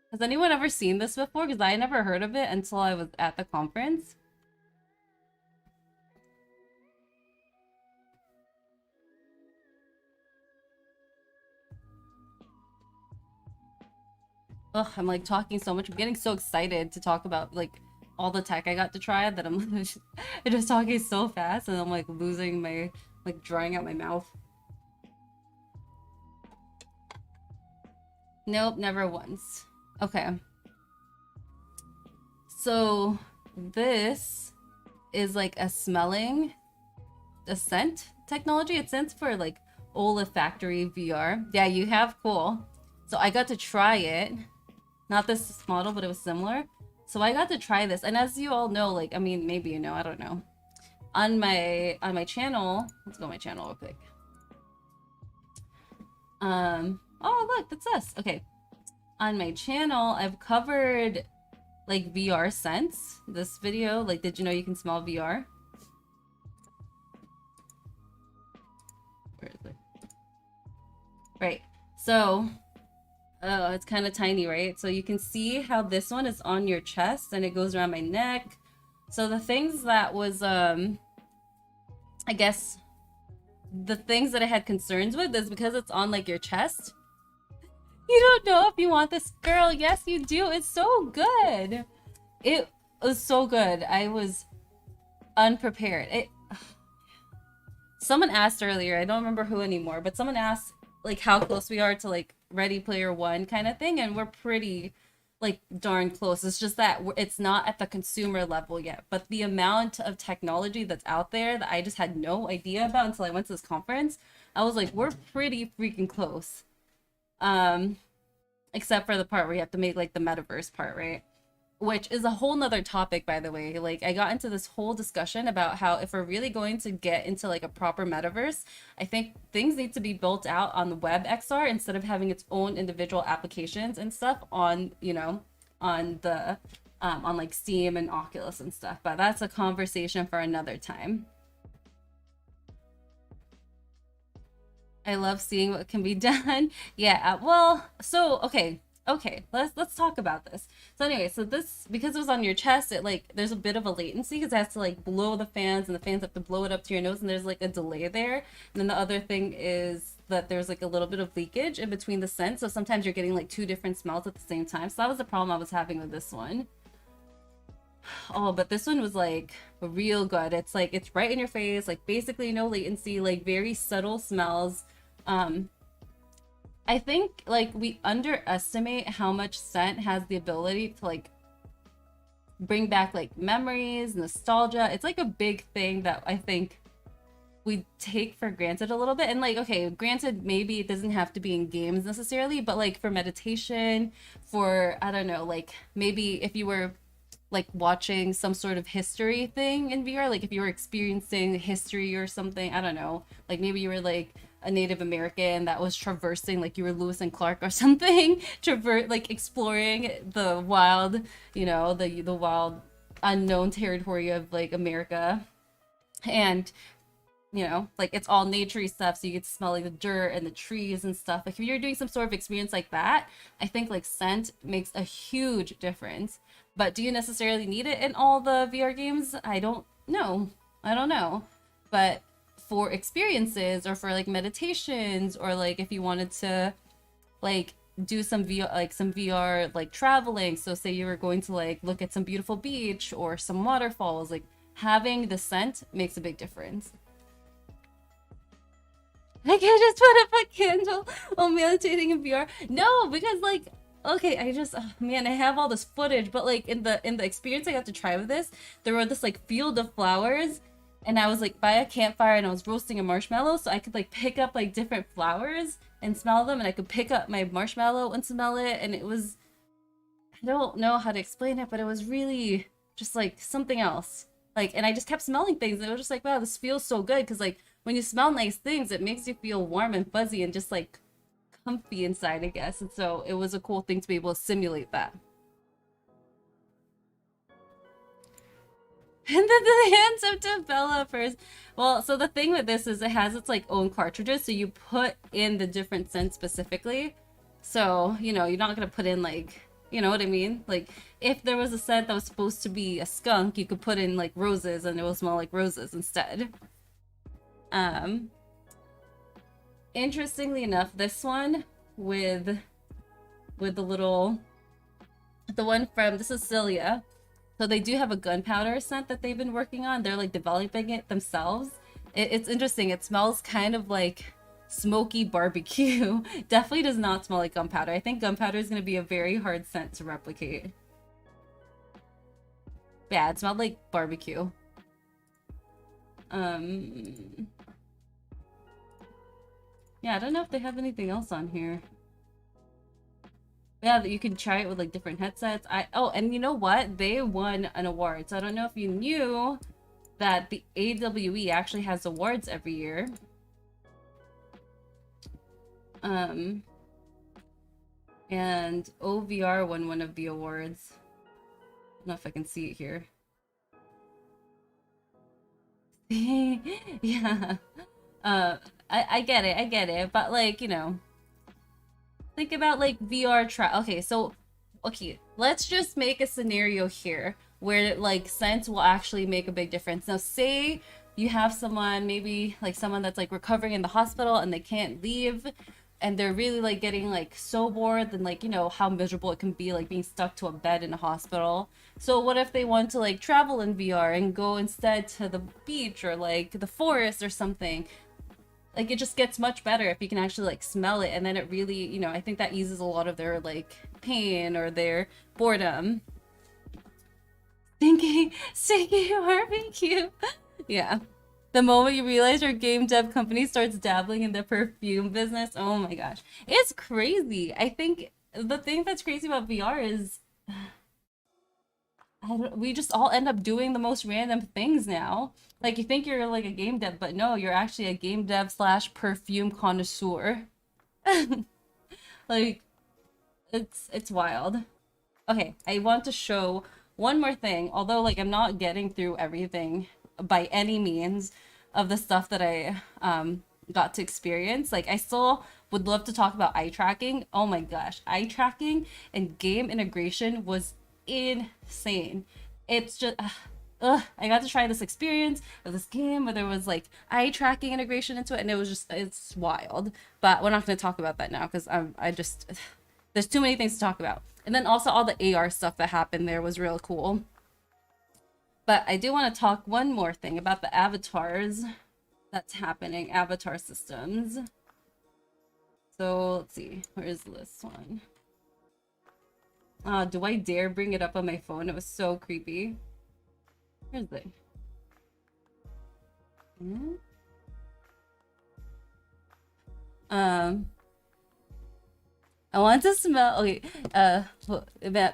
has anyone ever seen this before? Because I never heard of it until I was at the conference. Ugh, I'm like talking so much. I'm getting so excited to talk about like all the tech I got to try that I'm just talking so fast and I'm like losing my, like drying out my mouth. Nope, never once. Okay. So this is like a scent technology. It scents for like olfactory VR. Yeah, you have, cool. So I got to try it. Not this model, but it was similar. So I got to try this, and as you all know, like, I mean, maybe you know, I don't know. On my channel, let's go on my channel real quick. Oh look, that's us. Okay. On my channel, I've covered like VR scents. This video, like, did you know you can smell VR? Where is it? Right. So, oh, it's kind of tiny, right? So you can see how this one is on your chest and it goes around my neck. So the things that was, I guess, the things that I had concerns with is because it's on like your chest. You don't know if you want this, girl. Yes, you do. It's so good. It was so good. I was unprepared. Someone asked earlier, I don't remember who anymore, but someone asked like how close we are to like Ready Player One kind of thing, and we're pretty like darn close. It's just that it's not at the consumer level yet, but the amount of technology that's out there that I just had no idea about until I went to this conference, I was like, we're pretty freaking close. Except for the part where you have to make like the metaverse part, right? Which is a whole nother topic, by the way. Like, I got into this whole discussion about how if we're really going to get into like a proper metaverse, I think things need to be built out on the WebXR instead of having its own individual applications and stuff on, you know, on the on like Steam and Oculus and stuff. But that's a conversation for another time. I love seeing what can be done. Yeah, well, so okay, let's talk about this. So anyway, so this, because it was on your chest, it like there's a bit of a latency because it has to like blow the fans and the fans have to blow it up to your nose, and there's like a delay there. And then the other thing is that there's like a little bit of leakage in between the scents, so sometimes you're getting like two different smells at the same time. So that was the problem I was having with this one. Oh, but this one was like real good. It's like it's right in your face, like basically no latency, like very subtle smells. I think like we underestimate how much scent has the ability to like bring back like memories, nostalgia. It's like a big thing that I think we take for granted a little bit. And like, okay, granted, maybe it doesn't have to be in games necessarily, but like for meditation, for, I don't know, like maybe if you were like watching some sort of history thing in VR, like if you were experiencing history or something, I don't know, like maybe you were like a Native American that was traversing, like you were Lewis and Clark or something, like exploring the wild, you know, the wild unknown territory of like America. And you know, like it's all naturey stuff, so you get to smell like the dirt and the trees and stuff. Like if you're doing some sort of experience like that, I think like scent makes a huge difference. But do you necessarily need it in all the VR games? I don't know. But for experiences or for like meditations, or like if you wanted to like do some VR like traveling, so say you were going to like look at some beautiful beach or some waterfalls, like having the scent makes a big difference. I can't just put up a candle while meditating in VR. No, because like, okay, I just, oh, man, I have all this footage, but like in the experience I got to try with this, there were this like field of flowers, and I was like by a campfire and I was roasting a marshmallow, so I could like pick up like different flowers and smell them, and I could pick up my marshmallow and smell it, and it was, I don't know how to explain it, but it was really just like something else. Like, and I just kept smelling things, and it was just like, wow, this feels so good, because like when you smell nice things, it makes you feel warm and fuzzy and just like comfy inside, I guess. And so it was a cool thing to be able to simulate that. And then the hands of developers. Well, so the thing with this is it has its like own cartridges, so you put in the different scents specifically. So, you know, you're not gonna put in like, you know what I mean? Like if there was a scent that was supposed to be a skunk, you could put in like roses and it will smell like roses instead. Interestingly enough, this one with the one from, this is Cilia. So they do have a gunpowder scent that they've been working on. They're like developing it themselves. It's interesting. It smells kind of like smoky barbecue. Definitely does not smell like gunpowder. I think gunpowder is going to be a very hard scent to replicate. Yeah, it smelled like barbecue. Yeah, I don't know if they have anything else on here. Yeah, that you can try it with like different headsets. Oh, and you know what? They won an award. So I don't know if you knew that the AWE actually has awards every year. And OVR won one of the awards. I don't know if I can see it here. Yeah. I get it, but like, you know, think about like VR okay, so okay, let's just make a scenario here where like Sense will actually make a big difference. Now say you have someone, maybe like someone that's like recovering in the hospital and they can't leave, and they're really like getting like so bored, and like, you know how miserable it can be like being stuck to a bed in a hospital. So what if they want to like travel in VR and go instead to the beach or like the forest or something? Like it just gets much better if you can actually like smell it, and then it really, you know, I think that eases a lot of their like pain or their boredom. Stinky barbecue. Yeah. The moment you realize your game dev company starts dabbling in the perfume business, oh my gosh. It's crazy. I think the thing that's crazy about VR is we just all end up doing the most random things now. Like you think you're like a game dev, but no, you're actually a game dev slash perfume connoisseur. Like it's wild. Okay, I want to show one more thing, although like I'm not getting through everything by any means of the stuff that I got to experience. Like I still would love to talk about eye tracking. Oh my gosh, eye tracking and game integration was insane. It's just I got to try this experience of this game where there was like eye tracking integration into it, and it was just, it's wild. But we're not going to talk about that now because I just there's too many things to talk about. And then also all the AR stuff that happened there was real cool. But I do want to talk one more thing about the avatars that's happening, avatar systems. So let's see, where is this one? Do I dare bring it up on my phone? It was so creepy. Here's it. I want to smell, okay,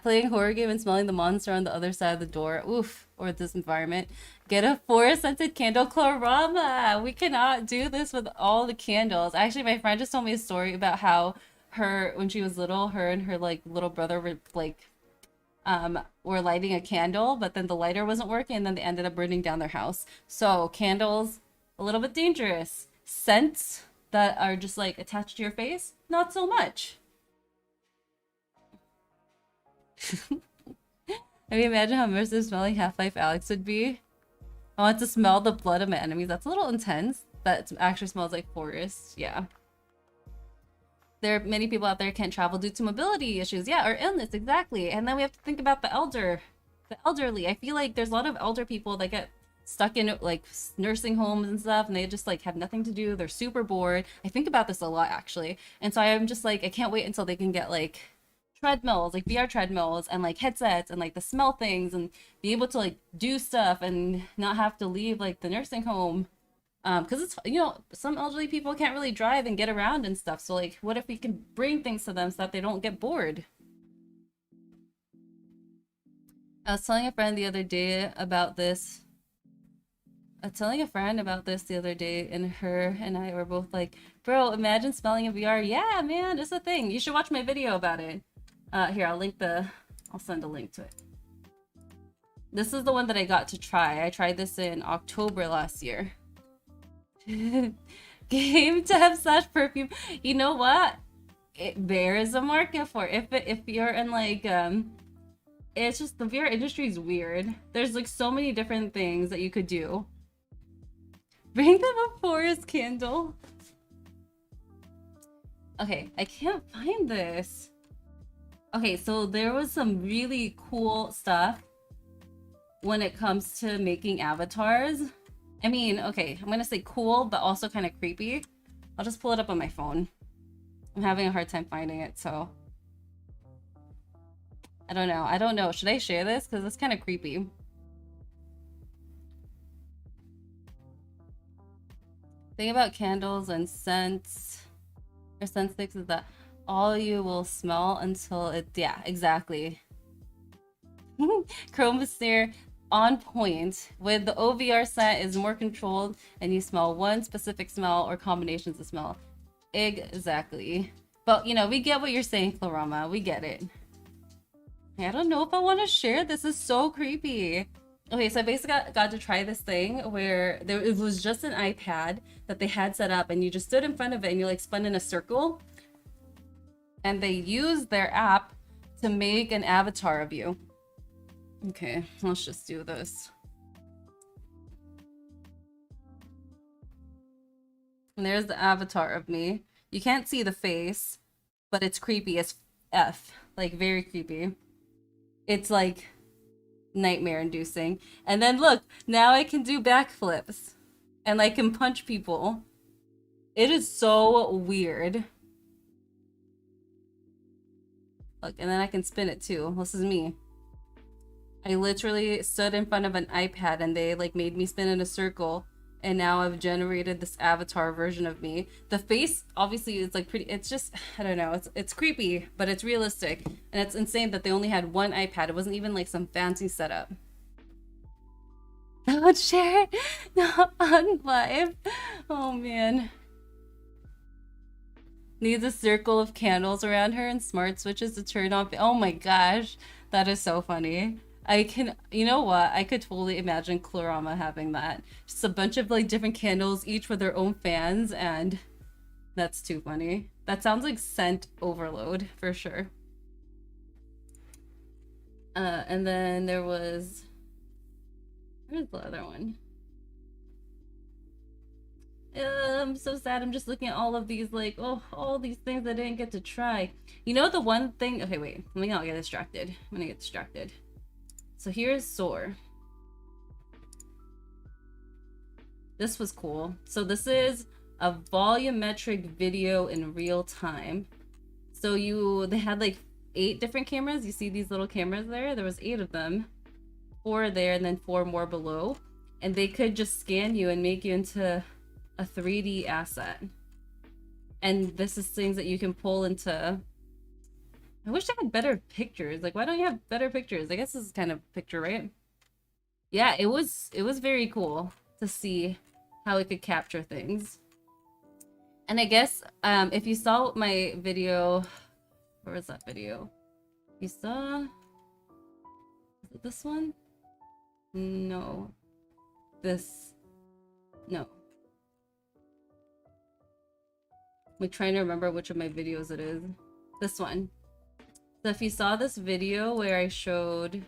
playing horror game and smelling the monster on the other side of the door. Oof, or this environment. Get a forest scented candle chlorama. We cannot do this with all the candles. Actually, my friend just told me a story about how her, when she was little, her and her like little brother were like, were lighting a candle, but then the lighter wasn't working, and then they ended up burning down their house. So candles, a little bit dangerous. Scents that are just like attached to your face, not so much. I mean, imagine how immersive smelling Half-Life Alyx would be. I want to smell the blood of my enemies. That's a little intense. That actually smells like forest. Yeah. There are many people out there can't travel due to mobility issues. Yeah, or illness, exactly. And then we have to think about the elderly. I feel like there's a lot of elder people that get stuck in like nursing homes and stuff, and they just like have nothing to do. They're super bored. I think about this a lot actually. And so I'm just like, I can't wait until they can get like treadmills, like VR treadmills, and like headsets and like the smell things, and be able to like do stuff and not have to leave like the nursing home. Because it's, you know, some elderly people can't really drive and get around and stuff. So like, what if we can bring things to them so that they don't get bored? I was telling a friend the other day about this. The other day, and her and I were both like, bro, imagine smelling in VR. Yeah, man, it's a thing. You should watch my video about it. Here, I'll send a link to it. This is the one that I got to try. I tried this in October last year. Game dev slash perfume. You know what? There is a market for it. If you're in like it's just the VR industry is weird. There's like so many different things that you could do. Bring them a forest candle. Okay, I can't find this. Okay, so there was some really cool stuff when it comes to making avatars. I mean, okay, I'm gonna say cool, but also kind of creepy. I'll just pull it up on my phone. I'm having a hard time finding it, so I don't know. Should I share this? Because it's kind of creepy. Thing about candles and scents or scent sticks is that All you will smell until it, yeah, exactly. Chromosphere on point. With the OVR scent is more controlled and you smell one specific smell or combinations of smell. Exactly. But you know, we get what you're saying, Clarama. We get it. I don't know if I want to share. This is so creepy. Okay, so I basically got to try this thing where it was just an iPad that they had set up and you just stood in front of it and you like spun in a circle. And they used their app to make an avatar of you. Okay, let's just do this. And there's the avatar of me. You can't see the face, but it's creepy as F. Like, very creepy. It's like nightmare inducing. And then look, now I can do backflips. And I can punch people. It is so weird. Look, and then I can spin it too. This is me. I literally stood in front of an iPad and they like made me spin in a circle. And now I've generated this avatar version of me. The face obviously is like pretty, it's just, I don't know, it's creepy, but it's realistic. And it's insane that they only had one iPad. It wasn't even like some fancy setup. Don't share it not on live. Oh man. Needs a circle of candles around her and smart switches to turn off. Oh my gosh, that is so funny. I can, you know what? I could totally imagine Clarama having that. Just a bunch of like different candles, each with their own fans, and that's too funny. That sounds like scent overload for sure. And then there was, where's the other one? I'm so sad. I'm just looking at all of these, like, oh, all these things I didn't get to try. You know the one thing, okay, wait, let me not get distracted. I'm gonna get distracted. So here's Soar. This was cool. So this is a volumetric video in real time. So they had like 8 different cameras. You see these little cameras there? There was 8 of them. 4 there and then 4 more below. And they could just scan you and make you into a 3D asset. And this is things that you can pull into. I wish I had better pictures. Like, why don't you have better pictures? I guess this is kind of picture, right? Yeah, it was very cool to see how it could capture things. And I guess if you saw my video, where was that video? You saw, is it this one? No. This, no. I'm trying to remember which of my videos it is. This one. So if you saw this video where I showed...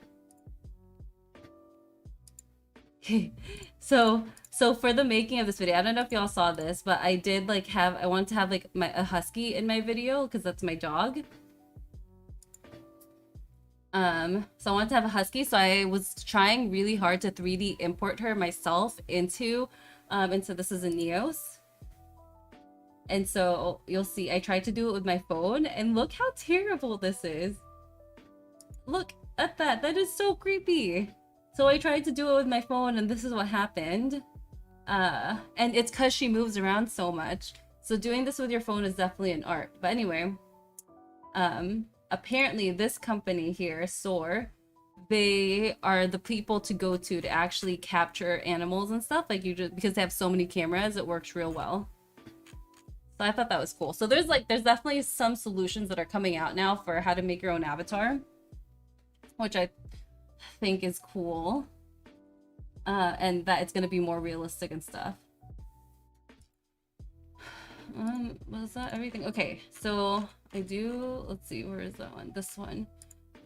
so for the making of this video, I don't know if y'all saw this, but I did like I wanted to have like a husky in my video because that's my dog. So I wanted to have a husky, so I was trying really hard to 3D import her myself into this is a Neos. And so you'll see, I tried to do it with my phone, and look how terrible this is. Look at that. That is so creepy. So I tried to do it with my phone, and this is what happened. And it's because she moves around so much. So doing this with your phone is definitely an art. But anyway, apparently this company here, Soar, they are the people to go to actually capture animals and stuff. Like because they have so many cameras, it works real well. So I thought that was cool. So there's definitely some solutions that are coming out now for how to make your own avatar, which I think is cool. And that it's gonna be more realistic and stuff. Was that everything? Okay, so let's see, where is that one? This one.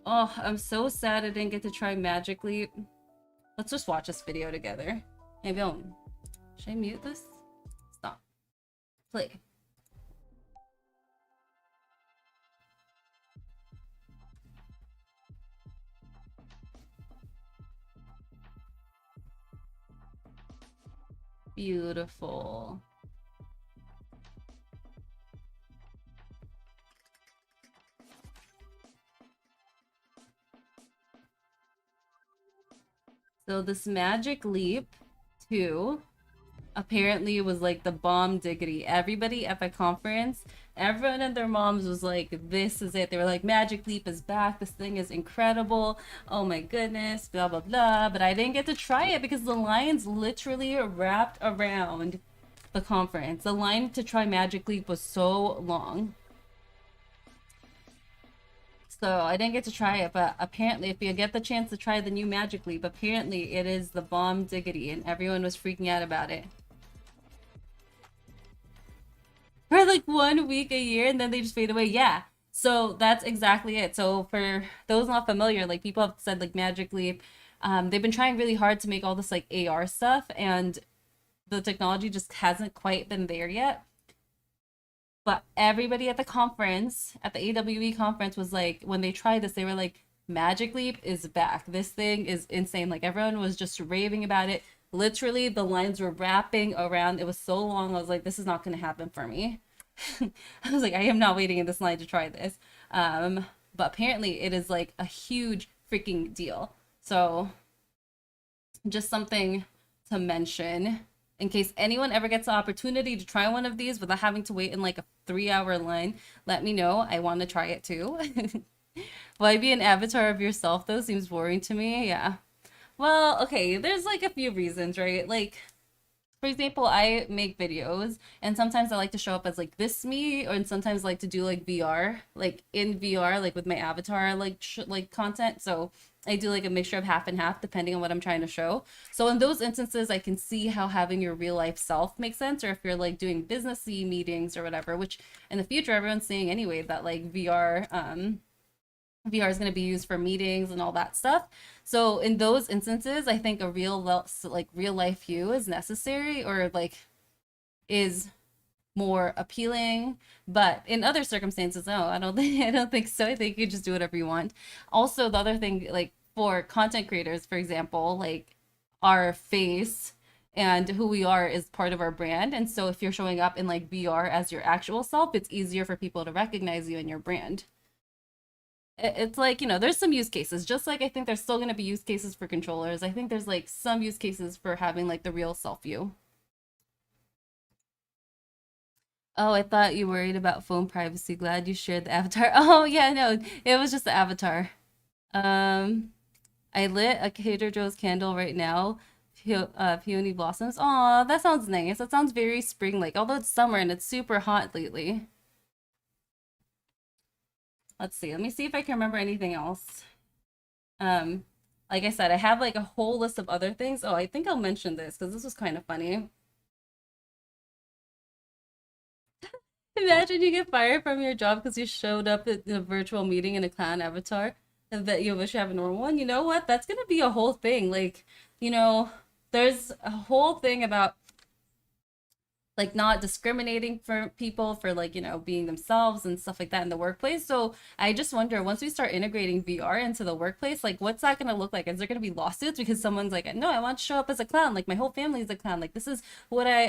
Oh, I'm so sad I didn't get to try Magic Leap. Let's just watch this video together. Maybe should I mute this? Stop. Play. Beautiful. So this Magic Leap 2 apparently was like the bomb diggity. Everybody at the conference Everyone and their moms was like, this is it. They were like, Magic Leap is back. This thing is incredible. Oh my goodness, blah, blah, blah. But I didn't get to try it because the lines literally wrapped around the conference. The line to try Magic Leap was so long. So I didn't get to try it, but apparently if you get the chance to try the new Magic Leap, apparently it is the bomb diggity and everyone was freaking out about it. For like 1 week a year and then they just fade away. Yeah. So that's exactly it. So for those not familiar, like people have said like Magic Leap, they've been trying really hard to make all this like AR stuff and the technology just hasn't quite been there yet. But everybody at the conference, at the AWE conference, was like, when they tried this, they were like, Magic Leap is back. This thing is insane. Like, everyone was just raving about it. Literally, the lines were wrapping around. It was so long. I was like, this is not going to happen for me. I was like, I am not waiting in this line to try this. But apparently, it is like a huge freaking deal. So, just something to mention in case anyone ever gets the opportunity to try one of these without having to wait in like a 3-hour line. Let me know. I want to try it too. Why be an avatar of yourself though? Seems boring to me. Yeah. Well, okay, there's like a few reasons, right? Like, for example, I make videos and sometimes I like to show up as like this me, or sometimes I like to do like VR, like in VR, like with my avatar, like content. So I do like a mixture of half and half depending on what I'm trying to show. So in those instances, I can see how having your real life self makes sense, or if you're like doing businessy meetings or whatever, which in the future everyone's saying anyway that like VR is going to be used for meetings and all that stuff. So in those instances, I think a real life you is necessary, or like is more appealing. But in other circumstances, no, I don't think so. I think you just do whatever you want. Also, the other thing, like for content creators, for example, like our face and who we are is part of our brand. And so if you're showing up in like VR as your actual self, it's easier for people to recognize you and your brand. It's like, there's some use cases, just like I think there's still going to be use cases for controllers. I think there's like some use cases for having like the real self view. Oh, I thought you worried about phone privacy. Glad you shared the avatar. Oh, yeah, no, it was just the avatar. Um, I lit a Trader Joe's candle right now. Peony blossoms. Aw, that sounds nice. That sounds very spring-like, although it's summer and it's super hot lately. Let's see. Let me see if I can remember anything else. Um, like I said, I have like a whole list of other things. Oh, I think I'll mention this because this was kind of funny. Imagine you get fired from your job because you showed up at a virtual meeting in a clown avatar and that you wish you have a normal one. You know what? That's gonna be a whole thing. Like, there's a whole thing about like not discriminating for people for like being themselves and stuff like that in the workplace. So I just wonder, once we start integrating VR into the workplace, like what's that going to look like? Is there going to be lawsuits because someone's like, no, I want to show up as a clown, like my whole family is a clown, like this is what I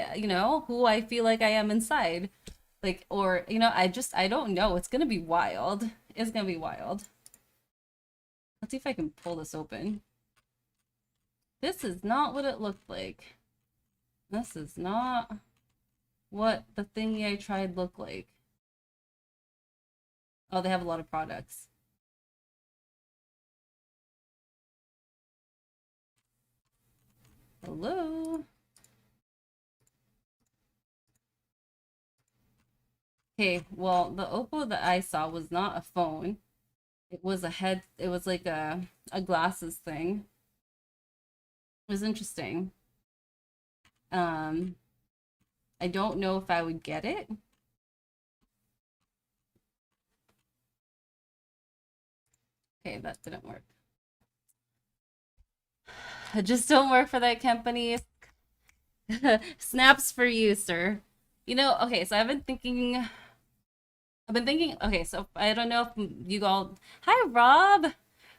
who I feel like I am inside, like, or I don't know. It's going to be wild. It's going to be wild. Let's see if I can pull this open. This is not what it looked like. This is not what the thingy I tried looked like. Oh, they have a lot of products. Hello? Okay, well, the Oppo that I saw was not a phone. It was it was like a glasses thing. It was interesting. I don't know if I would get it. Okay, that didn't work. I just don't work for that company. Snaps for you, sir. Okay, so I've been thinking, okay, so I don't know if you all, hi Rob.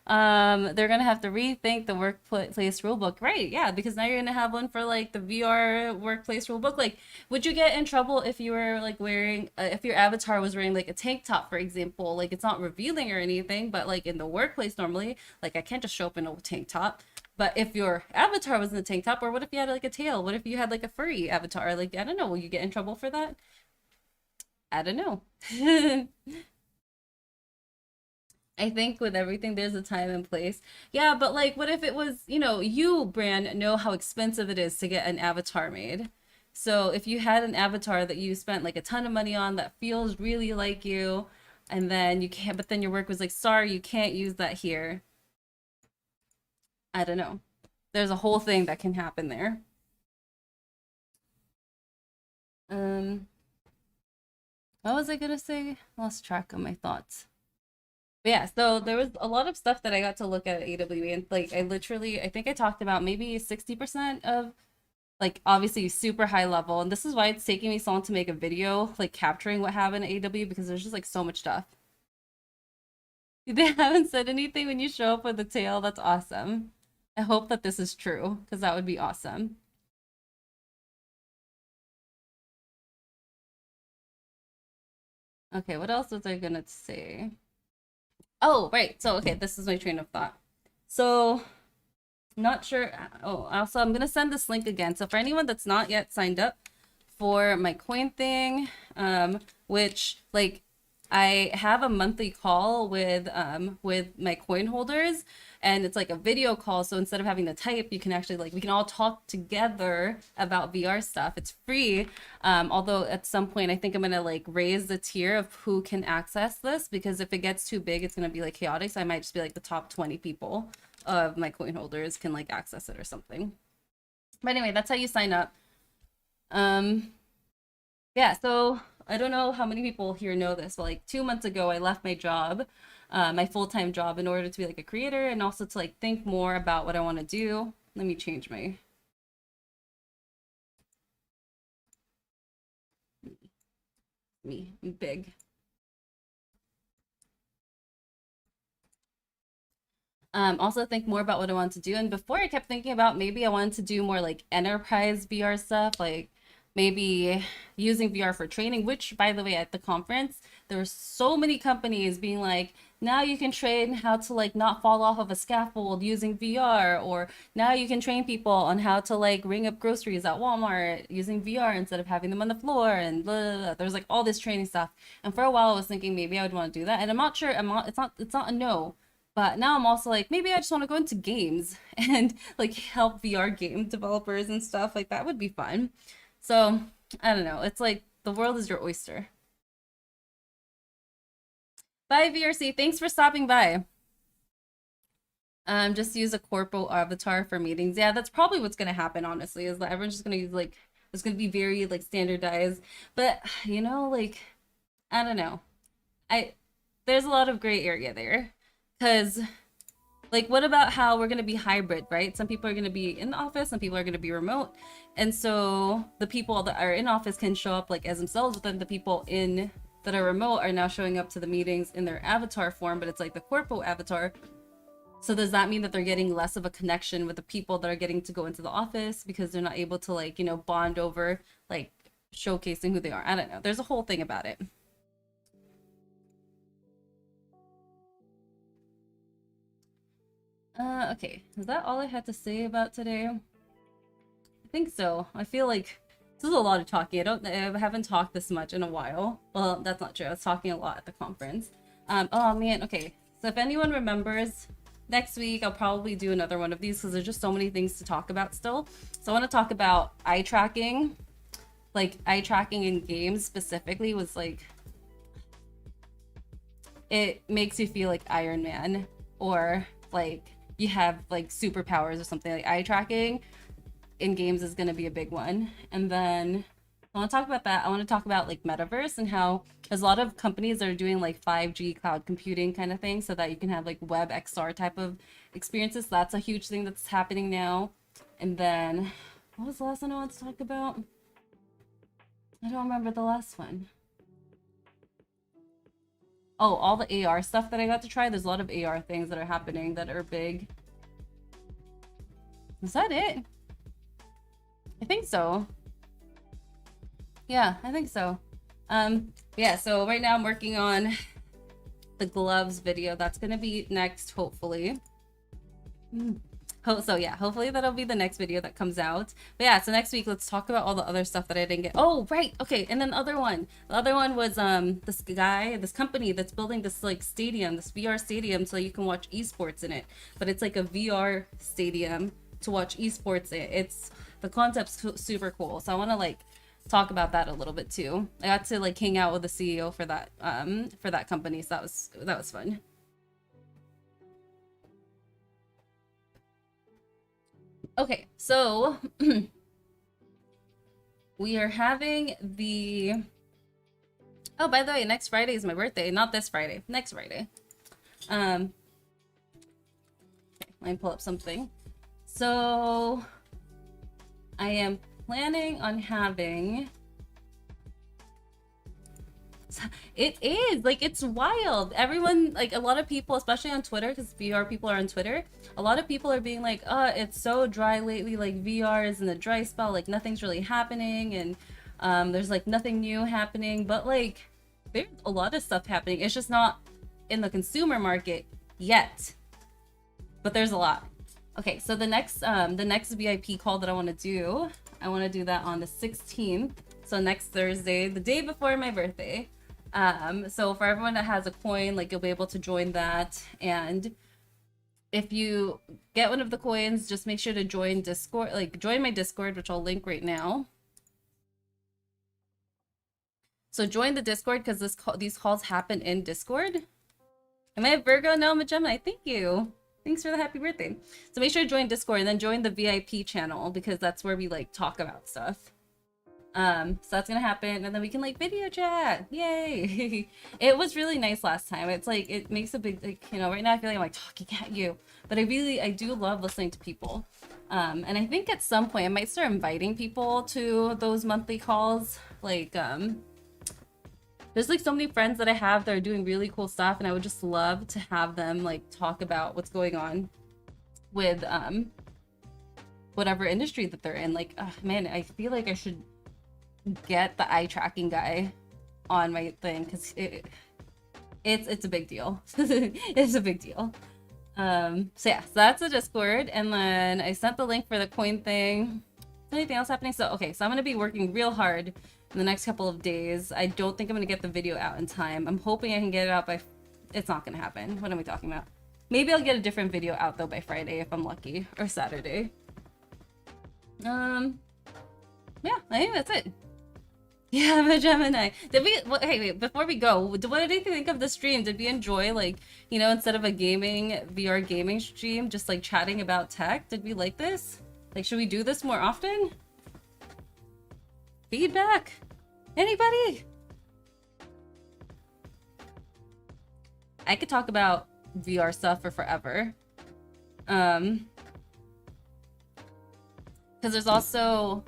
They're gonna have to rethink the workplace rulebook, right? Yeah, because now you're gonna have one for like the VR workplace rulebook. Like, would you get in trouble if you were like wearing, if your avatar was wearing like a tank top, for example? Like, it's not revealing or anything, but like in the workplace normally, like I can't just show up in a tank top. But if your avatar was in a tank top, or what if you had like a tail? What if you had like a furry avatar? Like, I don't know, will you get in trouble for that? I don't know. I think with everything, there's a time and place. Yeah, but like, what if it was, you know, you, brand, know how expensive it is to get an avatar made. So if you had an avatar that you spent like a ton of money on that feels really like you, and then you can't, but then your work was like, sorry, you can't use that here. I don't know. There's a whole thing that can happen there. What was I gonna say? Lost track of my thoughts. But yeah, so there was a lot of stuff that I got to look at AWE, and like I think I talked about maybe 60% of, like, obviously super high level, and this is why it's taking me so long to make a video like capturing what happened at AWE, because there's just like so much stuff. They haven't said anything when you show up with a tail. That's awesome. I hope that this is true, because that would be awesome. Okay, what else was I gonna say? Oh, right. So, okay, this is my train of thought. So, not sure. Oh, also, I'm gonna send this link again. So for anyone that's not yet signed up for my coin thing, which like I have a monthly call with my coin holders, and it's like a video call. So instead of having to type, you can actually like we can all talk together about VR stuff. It's free. Although at some point I think I'm gonna like raise the tier of who can access this, because if it gets too big, it's gonna be like chaotic. So I might just be like the top 20 people of my coin holders can like access it or something. But anyway, that's how you sign up. Yeah, so I don't know how many people here know this, but like 2 months ago, I left my job, my full-time job, in order to be like a creator and also to like think more about what I want to do. Let me change my I'm big. Also think more about what I want to do. And before I kept thinking about maybe I wanted to do more like enterprise VR stuff, like maybe using VR for training, which by the way, at the conference, there were so many companies being like, now you can train how to like not fall off of a scaffold using VR, or now you can train people on how to like ring up groceries at Walmart using VR instead of having them on the floor, and blah, blah, blah. There's like all this training stuff. And for a while I was thinking maybe I would want to do that. And I'm not sure, it's not a no. But now I'm also like, maybe I just want to go into games and like help VR game developers and stuff. Like that would be fun. So I don't know. It's like the world is your oyster. Bye, VRC. Thanks for stopping by. Just use a corpo avatar for meetings. Yeah, that's probably what's gonna happen, honestly, is that everyone's just gonna use like it's gonna be very like standardized. But you know, like I don't know. I There's a lot of gray area there. Because like what about how we're going to be hybrid, right? Some people are going to be in the office, some people are going to be remote, and so the people that are in office can show up like as themselves, but then the people in that are remote are now showing up to the meetings in their avatar form, but it's like the corpo avatar. So does that mean that they're getting less of a connection with the people that are getting to go into the office because they're not able to like, you know, bond over like showcasing who they are? I don't know, there's a whole thing about it. Okay, is that all I had to say about today? I think so. I feel like this is a lot of talking. I haven't talked this much in a while. Well, that's not true. I was talking a lot at the conference. Oh man, okay. So if anyone remembers, next week I'll probably do another one of these because there's just so many things to talk about still. So I want to talk about eye tracking. Like eye tracking in games specifically was like, it makes you feel like Iron Man, or like you have like superpowers or something. Like eye tracking in games is going to be a big one. And then I want to talk about that. I want to talk about like Metaverse and how there's a lot of companies that are doing like 5G cloud computing kind of thing so that you can have like WebXR type of experiences. That's a huge thing that's happening now. And then what was the last one I wanted to talk about? I don't remember the last one. Oh, all the AR stuff that I got to try. There's a lot of AR things that are happening that are big. Is that it? I think so. Yeah, I think so. Yeah, so right now I'm working on the gloves video. That's gonna be next, hopefully. So yeah, hopefully that'll be the next video that comes out. But yeah, so next week let's talk about all the other stuff that I didn't get. Oh right, okay. And then the other one was this company that's building this like stadium, this VR stadium, so you can watch esports in it. But it's like a VR stadium to watch esports in. It's the concept's super cool. So I want to like talk about that a little bit too. I got to like hang out with the CEO for that company, so that was fun. Okay, so we are having the... Oh, by the way, next Friday is my birthday. Not this Friday, next Friday. Okay, let me pull up something. So I am planning on having... It is like, it's wild. Everyone, like a lot of people, especially on Twitter, because VR people are on Twitter, a lot of people are being like, oh, it's so dry lately, like VR is in a dry spell, like nothing's really happening, and there's like nothing new happening. But like there's a lot of stuff happening. It's just not in the consumer market yet, but there's a lot. Okay, so the next VIP call that I want to do that on the 16th, so next Thursday, the day before my birthday. So for everyone that has a coin, like you'll be able to join that. And if you get one of the coins, just make sure to join Discord, like join my Discord, which I'll link right now. So join the Discord because these calls happen in Discord. Am I a Virgo? No, I'm a Gemini. Thank you. Thanks for the happy birthday. So make sure to join Discord and then join the VIP channel because that's where we like talk about stuff. So that's gonna happen, and then we can like video chat. Yay! It was really nice last time. It's like it makes a big, like, you know, right now I feel like I'm like talking at you, but I do love listening to people. And I think at some point I might start inviting people to those monthly calls. Like there's like so many friends that I have that are doing really cool stuff, and I would just love to have them like talk about what's going on with whatever industry that they're in. Like man, I feel like I should get the eye tracking guy on my thing because it's a big deal. It's a big deal. So yeah, so that's the Discord, and then I sent the link for the coin thing. Anything else happening? So okay, so I'm gonna be working real hard in the next couple of days. I don't think I'm gonna get the video out in time. I'm hoping I can get it out by... It's not gonna happen. What am I talking about? Maybe I'll get a different video out though by Friday if I'm lucky, or Saturday. Yeah, I think that's it. Yeah, I'm a Gemini. Did we... Wait, before we go, what did you think of the stream? Did we enjoy, like, you know, instead of a VR gaming stream, just like chatting about tech? Did we like this? Like, should we do this more often? Feedback? Anybody? I could talk about VR stuff for forever. Because there's also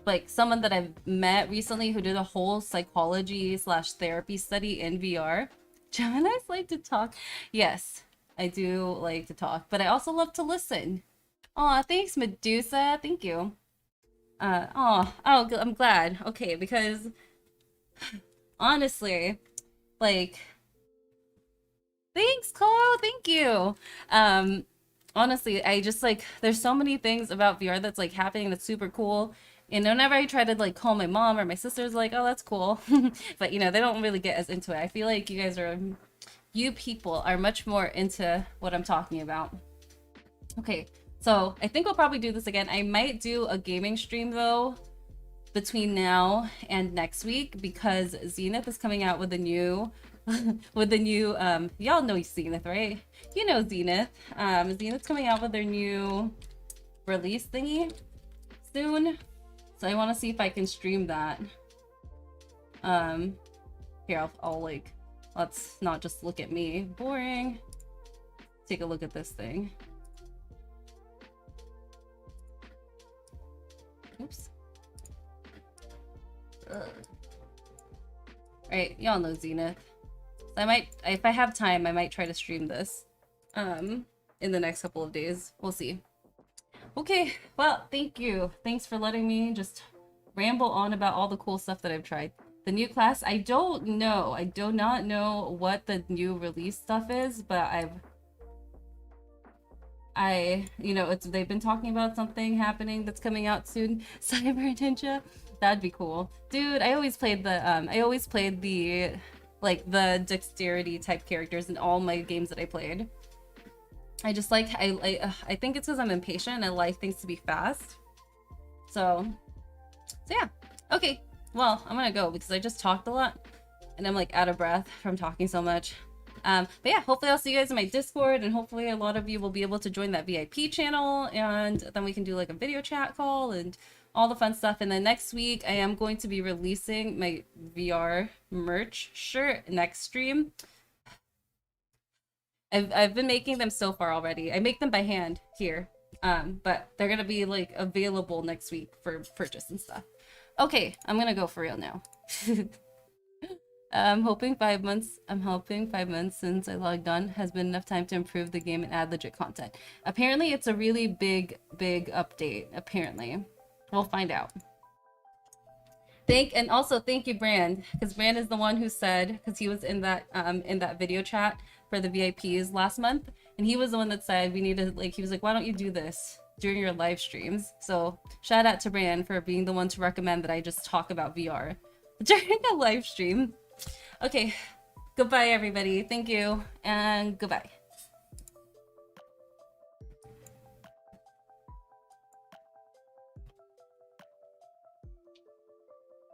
like someone that I've met recently who did a whole psychology/therapy study in VR. Geminis like to talk. Yes, I do like to talk, but I also love to listen. Aw, thanks, Medusa. Thank you. I'm glad. Okay, because honestly, like, thanks, Chloe. Thank you. Honestly, I just like, there's so many things about VR that's like happening that's super cool. And whenever I try to like call my mom or my sister's like, oh, that's cool. But you know, they don't really get as into it. I feel like you people are much more into what I'm talking about. Okay, so I think we'll probably do this again. I might do a gaming stream though between now and next week because Zenith is coming out with a new y'all know Zenith, right? You know Zenith. Zenith's coming out with their new release thingy soon. So I want to see if I can stream that. Here, I'll like, let's not just look at me. Boring. Take a look at this thing. Oops. Alright, y'all know Zenith. So I might, if I have time, I might try to stream this in the next couple of days. We'll see. Okay, well, thank you. Thanks for letting me just ramble on about all the cool stuff that I've tried. The new class, I don't know. I do not know what the new release stuff is, but you know, they've been talking about something happening that's coming out soon. Cyber Ninja, that'd be cool, dude. I always played the like the dexterity type characters in all my games that I played. I just like I think it's because I'm impatient. I like things to be fast. So yeah. Okay. Well, I'm gonna go because I just talked a lot, and I'm like out of breath from talking so much. But yeah, hopefully I'll see you guys in my Discord, and hopefully a lot of you will be able to join that VIP channel, and then we can do like a video chat call and all the fun stuff. And then next week I am going to be releasing my VR merch shirt next stream. I've been making them so far already. I make them by hand here, but they're gonna be like available next week for purchase and stuff. Okay, I'm gonna go for real now. I'm hoping 5 months since I logged on has been enough time to improve the game and add legit content. Apparently it's a really big update, apparently. We'll find out. And also thank you, Brand, because Brand is the one who said, because he was in that video chat for the VIPs last month, and he was the one that said we need to, like, he was like, why don't you do this during your live streams? So shout out to Brand for being the one to recommend that I just talk about VR during a live stream. Okay, goodbye everybody. Thank you, and goodbye.